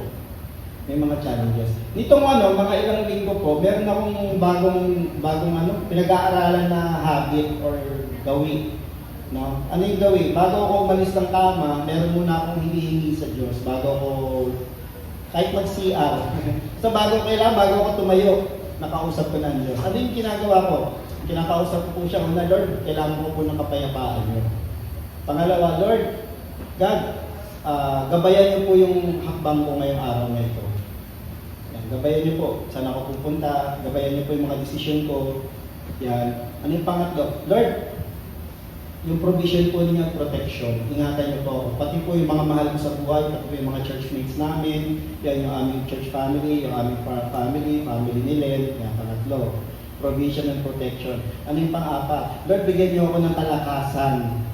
May mga challenges. Nitong mga ilang linggo po, meron akong bagong pinag-aaralan na habit or gawin. No? Ano yung gawin? Bago ako umalis ng kama, meron muna akong hinihingi sa Diyos. Bago ako, kahit mag-CR. So bago ako tumayo, nakausap ko ng Diyos. Ano yung ginagawa ko? Kinakausap ko po siya, Lord, kailangan ko po ng kapayapaan niyo. Pangalawa, Lord, God, gabayan niyo po yung hakbang ko ngayong araw na ito. Yan, gabayan niyo po, saan ako pupunta, gabayan niyo po yung mga desisyon ko. Yan. Ano yung pangatlo? Lord, yung provision po niya, protection, ingatan niyo po ako. Pati po yung mga mahal ko sa buhay, pati po yung mga churchmates namin, yan yung aming church family, yung aming family ni Len, yan, pangatlo. Provision and protection. Ano yung pang-apat? Lord, bigyan niyo ako ng kalakasan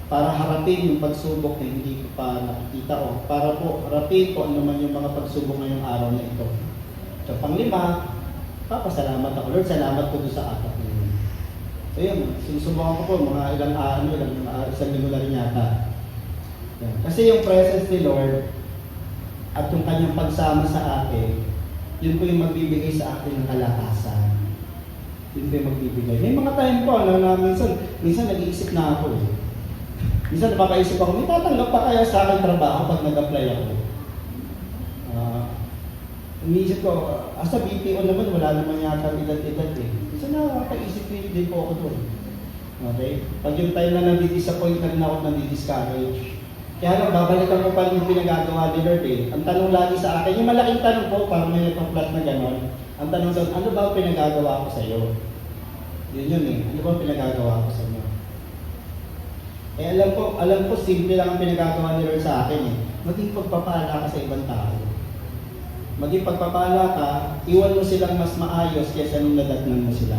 para harapin yung pagsubok na hindi ko pa nakikita o para po harapin ko ano man yung mga pagsubok ngayong araw na ito. So, pang-lima, papasalamat ako. Lord, salamat po doon sa apat na yun. So, yun, sinusubukan ko po mga isang linggo na rin yata. Yan. Kasi yung presence ni Lord at yung kanyang pagsama sa atin, yun po yung magbibigay sa atin ng kalakasan. Yun ba yung magbibigay? May mga time po na minsan nag-iisip na ako eh. Minsan napapaisip ako, may tatanggap pa kaya sa akin trabaho pag nag-apply ako? Iniisip ko, sa BPO naman, wala naman yata edad-edad eh. Minsan nakakaisip din po ako doon. Okay? Pag yung time na nandidisappoint na ako, nandidiscourage. Kaya lang, babalikan ko pa rin yung pinagagawa ni Lord eh. Ang tanong lagi sa akin, yung malaking tanong po, parang may nagpa-plot na gano'n. Ang tanong sa ano ba ang pinagagawa ko sa iyo? Yun eh. Ano ba ang pinagagawa ko sa inyo? Eh alam ko, simple lang ang pinagagawa ni Lord sa akin eh. Maging pagpapala ka sa ibang tao. Maging pagpapala ka, iwan mo silang mas maayos kaysa nung nadatnan mo sila.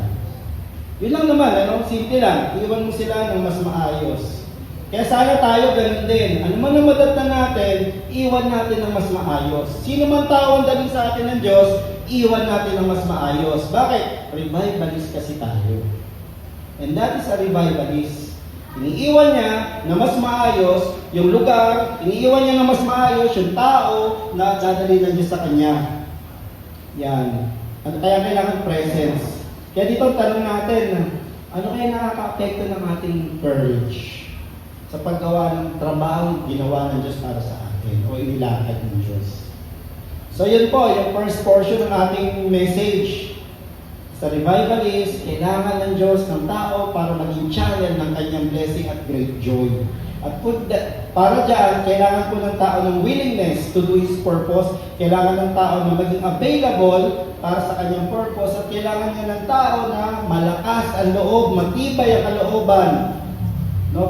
Yun lang naman, simple lang. Iwan mo sila ng mas maayos. Kaya sana tayo ganun din. Ano man ang madatnan natin, iwan natin ng mas maayos. Sino man tao ang daling sa atin ng Diyos, iwan natin ng mas maayos. Bakit? Revivalist kasi tayo. And that is a revivalist. Iniiwan niya na mas maayos yung lugar, iniiwan niya na mas maayos yung tao na dadali ng Diyos sa kanya. Yan. At kaya kailangan presence. Kaya dito tanong natin, ano kaya nakaka-apekto ng ating courage sa paggawa ng trabaho ginawa ng Diyos para sa atin o inilakad ng Diyos? So yun po, yung first portion ng ating message. Sa revivalist, kailangan ng Diyos ng tao para maging channel ng kanyang blessing at great joy. At para dyan, kailangan po ng tao ng willingness to do His purpose. Kailangan ng tao na maging available para sa kanyang purpose. At kailangan niya ng tao na malakas ang loob, matibay ang kalooban,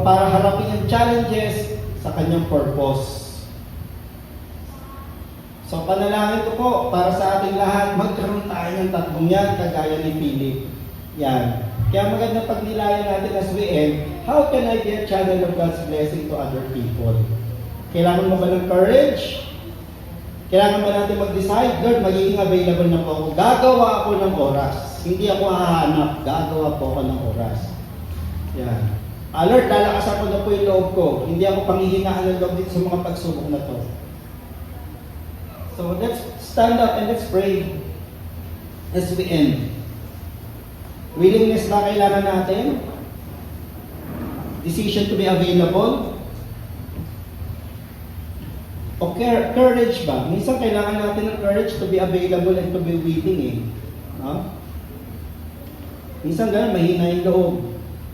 para harapin ang challenges sa kanyang purpose. So panalangin ko po para sa ating lahat, magkaroon tayo ng tatlong yan, kagaya ni Philip. Yan. Kaya magandang pagnilayan natin as we end, how can I be a channel of God's blessing to other people? Kailangan mo ba ng courage? Kailangan ba natin mag-decide, Lord, magiging available na po ako. Gagawa ako ng oras. Hindi ako hahanap, gagawa po ako ng oras. Yan. Lord, lalakasan ko na po yung loob ko. Hindi ako panghihingaan ng loob dito sa mga pagsubok na to. So let's stand up and let's pray as we end. Willingness ba kailangan natin? Decision to be available? O courage ba? Minsan kailangan natin ng courage to be available and to be willing eh. No? Minsan ganun, mahina yung loob.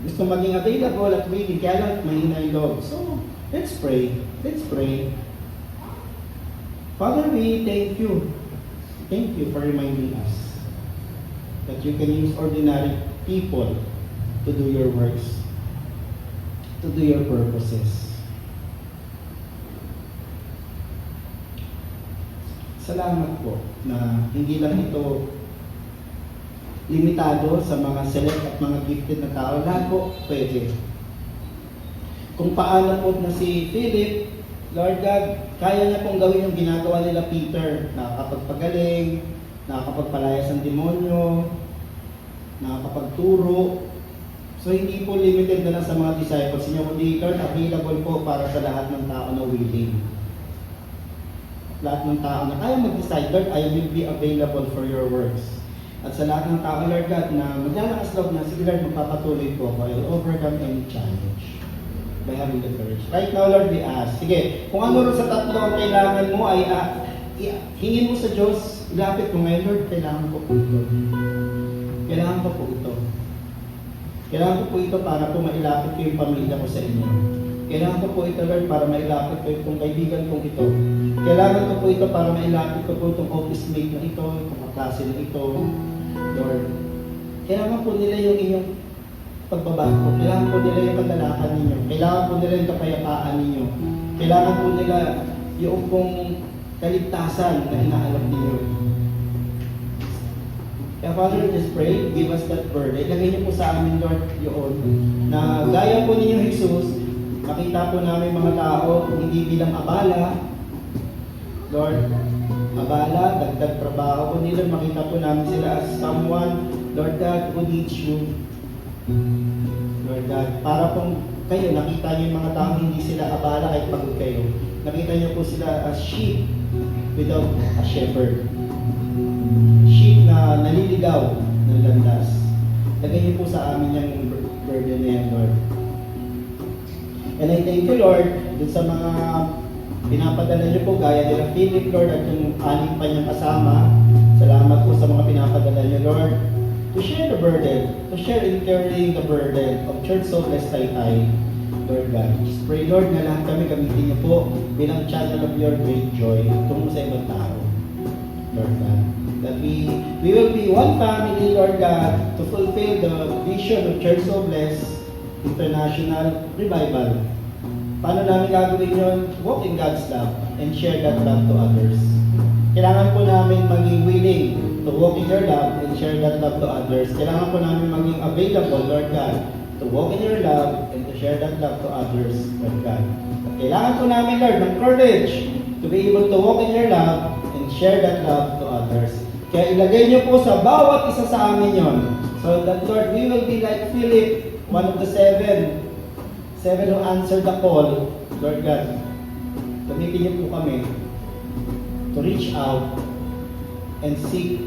Gusto maging available at willing, kaya lang mahina yung loob. So, let's pray. Let's pray. Father, we thank you. Thank you for reminding us that you can use ordinary people to do your works, to do your purposes. Salamat po na hindi lang ito limitado sa mga select at mga gifted na tao. Lahat po pwede. Kung paano po na si Philip, Lord God, kaya niya pong gawin yung ginagawa nila Peter, nakakapagpagaling, nakakapagpalayas ng demonyo, nakakapagturo. So hindi po limited na lang sa mga disciples niya, kundi Lord, available po para sa lahat ng tao na willing. Lahat ng tao na kaya mag-decide, Lord, I will be available for your works. At sa lahat ng tao, Lord God, na maglalakas loob na, sige Lord, magpapatuloy po ako. I will overcome any challenge by having the courage. Right now, Lord, we ask. Sige, kung ano rin sa tatlo ang kailangan mo ay hingin mo sa Diyos, ilapit mo ngayon, Lord, kailangan ko po ito. Kailangan ko po ito. Kailangan ko po ito para po mailapit ko yung pamilya ko sa inyo. Kailangan ko po ito, Lord, para mailapit ko yung kaibigan kong ito. Kailangan ko po ito para mailapit ko po itong office mate na ito, itong kaklase na ito, Lord. Kailangan po nila yung inyong pagbabago. Kailangan po nila yung kagalakan ninyo. Kailangan po nila yung kapayapaan ninyo. Kailangan po nila yung pong kaligtasan na inaalap ninyo. Kaya Father, just pray, give us that burden. Ilagay niyo po sa amin, Lord, yun. Na gaya po ninyo, Jesus, makita po namin mga tao, hindi bilang abala, Lord, abala, dagdag trabaho po nila, makita po namin sila as someone, Lord God, who needs you. Lord God, para pong kayo, nakita niyo yung mga tao, hindi sila abala kahit pagod kayo. Nakita niyo po sila as sheep without a shepherd. Sheep na naliligaw ng landas. lagay niyo po sa amin yung burden na yan, Lord. And I thank you, Lord, dun sa mga pinapadala niyo po, gaya nila Philip, Lord, at yung aning pa niyang kasama. Salamat po sa mga pinapadala niyo, Lord, to share the burden, to share in carrying the burden of Church Soulless Taytay, Lord God. Just pray, Lord, na lahat kami gamitin niyo po bilang channel of your great joy tungo sa ibang tao, Lord God. That we will be one family, Lord God, to fulfill the vision of Church Soulless International Revival. Paano namin gagawin yun? Walk in God's love and share that love to others. Kailangan po namin maging willing to walk in your love and share that love to others. Kailangan po namin maging available, Lord God, to walk in your love and to share that love to others, Lord God. At kailangan po namin, Lord, ng courage to be able to walk in your love and share that love to others. Kaya ilagay niyo po sa bawat isa sa amin yon. So that, Lord, we will be like Philip, one of the seven who answered the call, Lord God. Gamitin niyo po kami to reach out and seek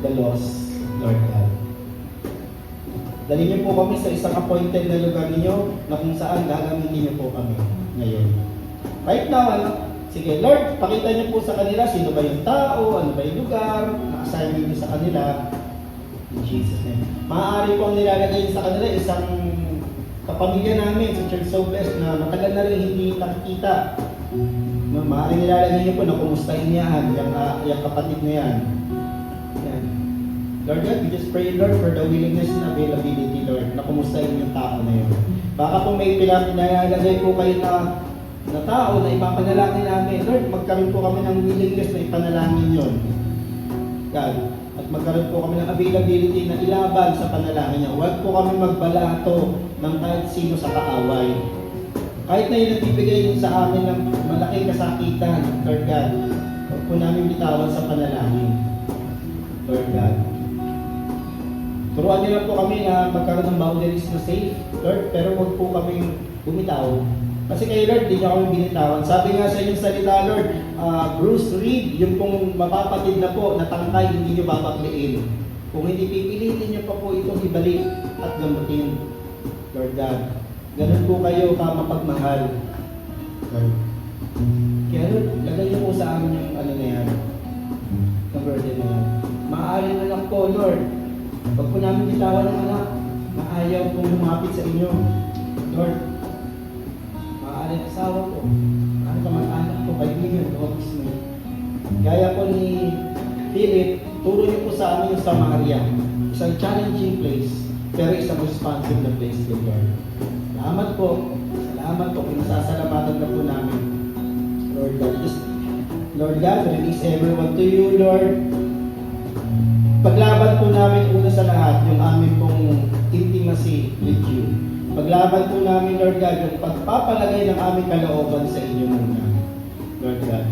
the lost, Lord God. Dali niyo po kami sa isang appointed na lugar ninyo na kung saan gagamitin niyo po kami ngayon. Right now, sige, Lord, pakita niyo po sa kanila sino ba yung tao, ano ba yung lugar, na-assign niyo sa kanila. In Jesus' name. Maaari pong nilalagay sa kanila isang kapamilya namin sa Church Soulless na matagal na rin hindi nakikita. Maaari nilalagay niyo po na kumustahin niyan, yung kapatid na yan. Yan. Lord God, we just pray, Lord, for the willingness and availability, Lord, na kumustahin yung tao na yun. Baka kung may nilalagay po kayo na tao na ipapanalangin namin, Lord, magkaroon po kami ng willingness na ipanalangin yun. God, at magkaroon po kami ng availability na ilaban sa panalangin niya. Huwag po kami magbalato ng kahit sino sa kaaway. Kahit na yung nagbibigay sa amin ng malaking kasakitan, Lord God, huwag po namin bitawan sa panalangin, Lord God. Turuan niyo lang po kami na magkaroon ng boundaries na safe, Lord, pero huwag po kami bumitaw. Kasi kayo, Lord, di niyo kami binitawan. Sabi nga sa inyong salita, Lord, Bruce Reed, yung pong mapapatid na po, na tangkay, hindi niyo babakliin. Kung hindi pipilitin niyo pa po itong ibalik at gamutin, Lord God. Ganun po kayo mapagmahal, Lord. Kaya, Lord, lagay niyo po sa amin yung ano na yan, yung burden na yan. Maaari na lang po, Lord, pag po namin bitawan ng anak, na ayaw pong lumapit sa inyo, Lord, asawa ko, ano kamag-anak ko, kaibigan ko, mismo. Gaya po ni Philip, turo niyo po sa amin yung Samaria. Isang challenging place, pero isang responsive na place din, Lord. Salamat po. Salamat po. Pinasasalamatan na po namin. Lord God, Lord God, release everyone to you, Lord. Paglaban po namin una sa lahat, yung amin pong intimacy with you. Paglaban po namin, Lord God, yung pagpapalagay ng aming kalooban sa inyo muna, Lord God.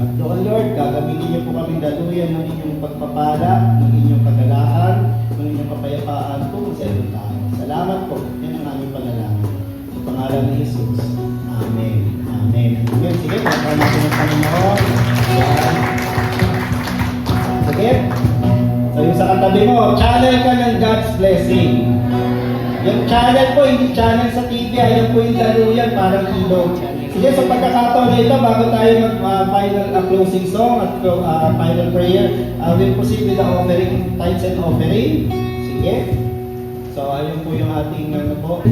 At doon, Lord, gagamitin niyo po kaming daluyan ng inyong pagpapala, ng inyong kagalaan, ng inyong kapayapaan po sa ibang tao. Salamat po. Yan ang aming panalangin. Sa pangalan ni Jesus. Amen. Amen. Amen. Sige, pagkakas natin ng Panginoon. Sige. So yung sa katabi mo, channel ka ng God's blessing. Yung channel po, hindi channel sa TV, ayan po yung daluyan, parang ilog. Sige, sa pagkakataon na ito, bago tayo mag-final closing song at final prayer, we'll proceed with the offering, tithes and offering. Sige. So, ayun po yung ating ano po.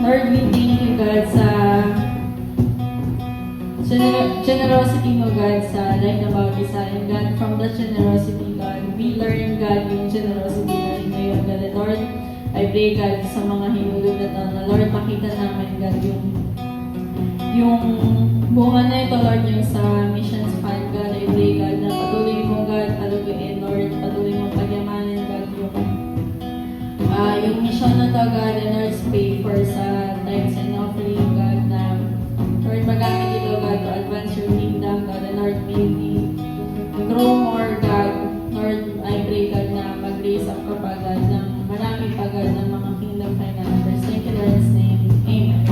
Lord, we thank you, God, sa generosity mo, God, sa life na bawat isa. And God, from that generosity, God, we learn, God, yung generosity na rin ngayon, God. And Lord, I pray, God, sa mga hinulog na ito, na Lord, makita namin, God, yung bunga na ito, Lord, yung sa missions fund, God. I pray, God, na patuloy mo, God, paluguin, Lord, patuloy mo pagyamanin, God, yung mission na ito, God, and Lord, pay for sa tithes and offering, God, na Lord, magamit ito, God, to advance your kingdom, God, and Lord, may we grow more, God. Lord, I pray, God, na mag-raise up ka pa, God, ng marami pa, God, ng mga kingdom financiers. Thank you, Lord's name. Amen.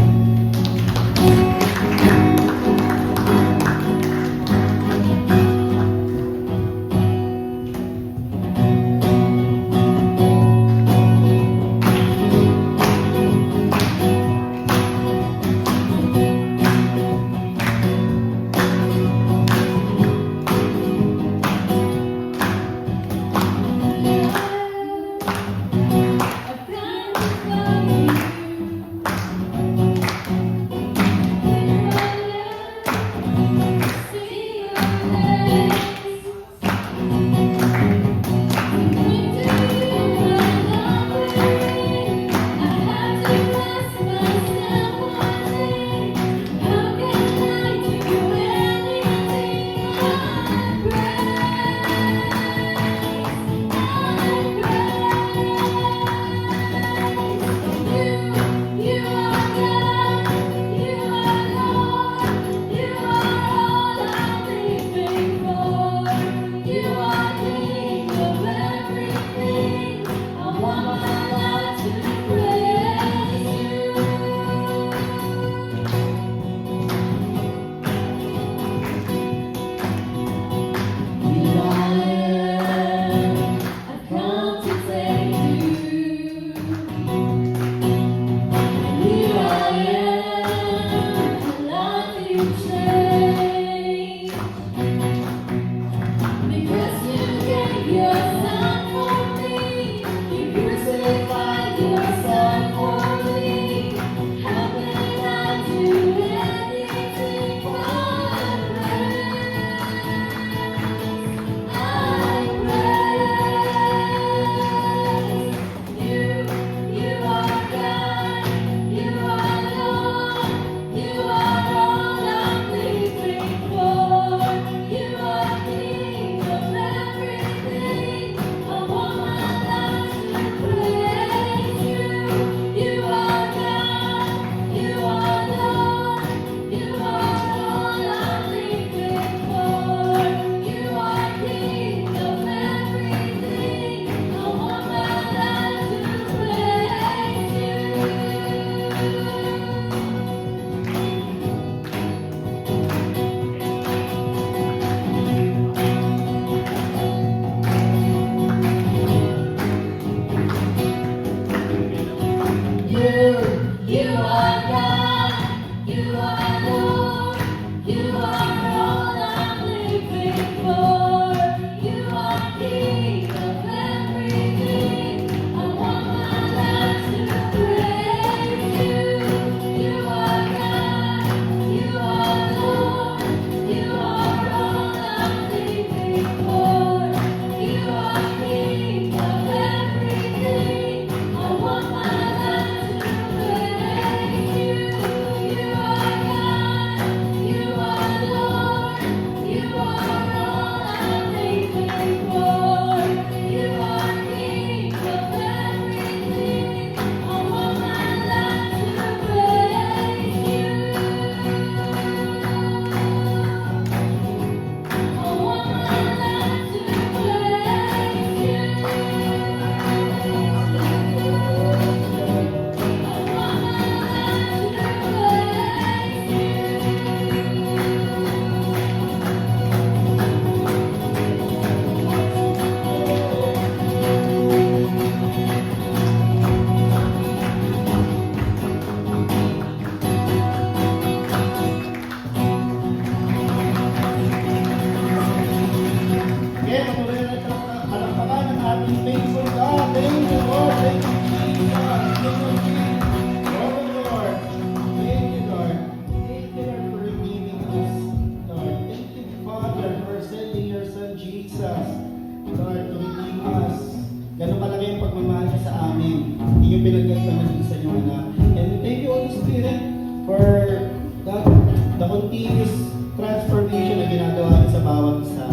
continuous transformation na ginagawa niyo sa bawat isa,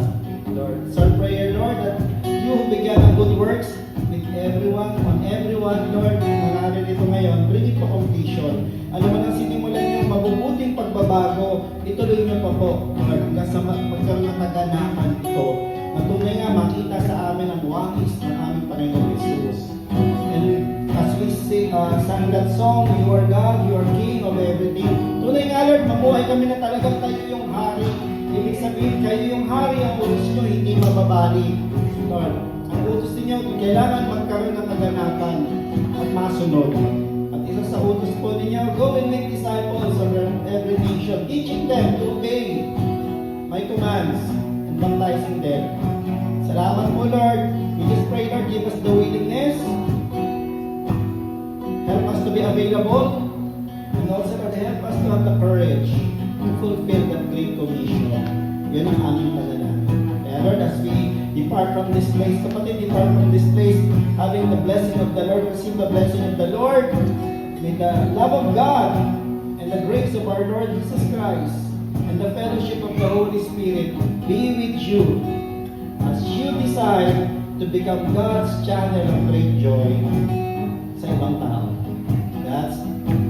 Lord. So our prayer, Lord, that you who began a good works with everyone, on everyone, Lord, na narito ngayon, bring it to completion. Ano man ang sinimulan niyo, mabubuting pagbabago, ituloy niyo pa po, Lord, hanggang sa magkaroon ng kaganahan ito. Na tunay nga makita sa amin ang wangis ng aming Panginoon Jesus. And as we sang that song, you are God, you are King of everything. Tunay nga, Lord, mabuhay kami na talagang kayo yung hari. Ibig sabihin, kayo yung hari, ang utos nyo hindi mababali. Lord, ang utos ninyo, kailangan magkaroon ng kaganapan at masunod. At isa sa utos po ninyo, go and make disciples of every nation, teaching them to obey my commands and baptizing them. Salamat po, Lord. We just pray, Lord, give us the willingness. Help us to be available. And also, Lord, help us to have the courage to fulfill that great commission. Yun ang aming panalangin. Kaya, Lord, as we depart from this place, kapatid, depart from this place, having the blessing of the Lord, receive the blessing of the Lord, with the love of God, and the grace of our Lord Jesus Christ, and the fellowship of the Holy Spirit be with you as you decide to become God's channel of great joy sa ibang tao. That's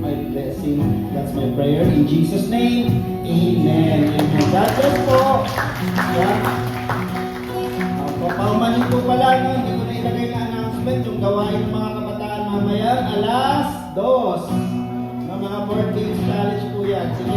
my blessing. That's my prayer. In Jesus' name, Amen. Amen. God bless po. Yeah. Paumanin po pala, no? Hindi ko na ilagay na announcement yung gawain ng mga kabataan mamaya. Alas 2. Mga board games challenge po yan. Sige.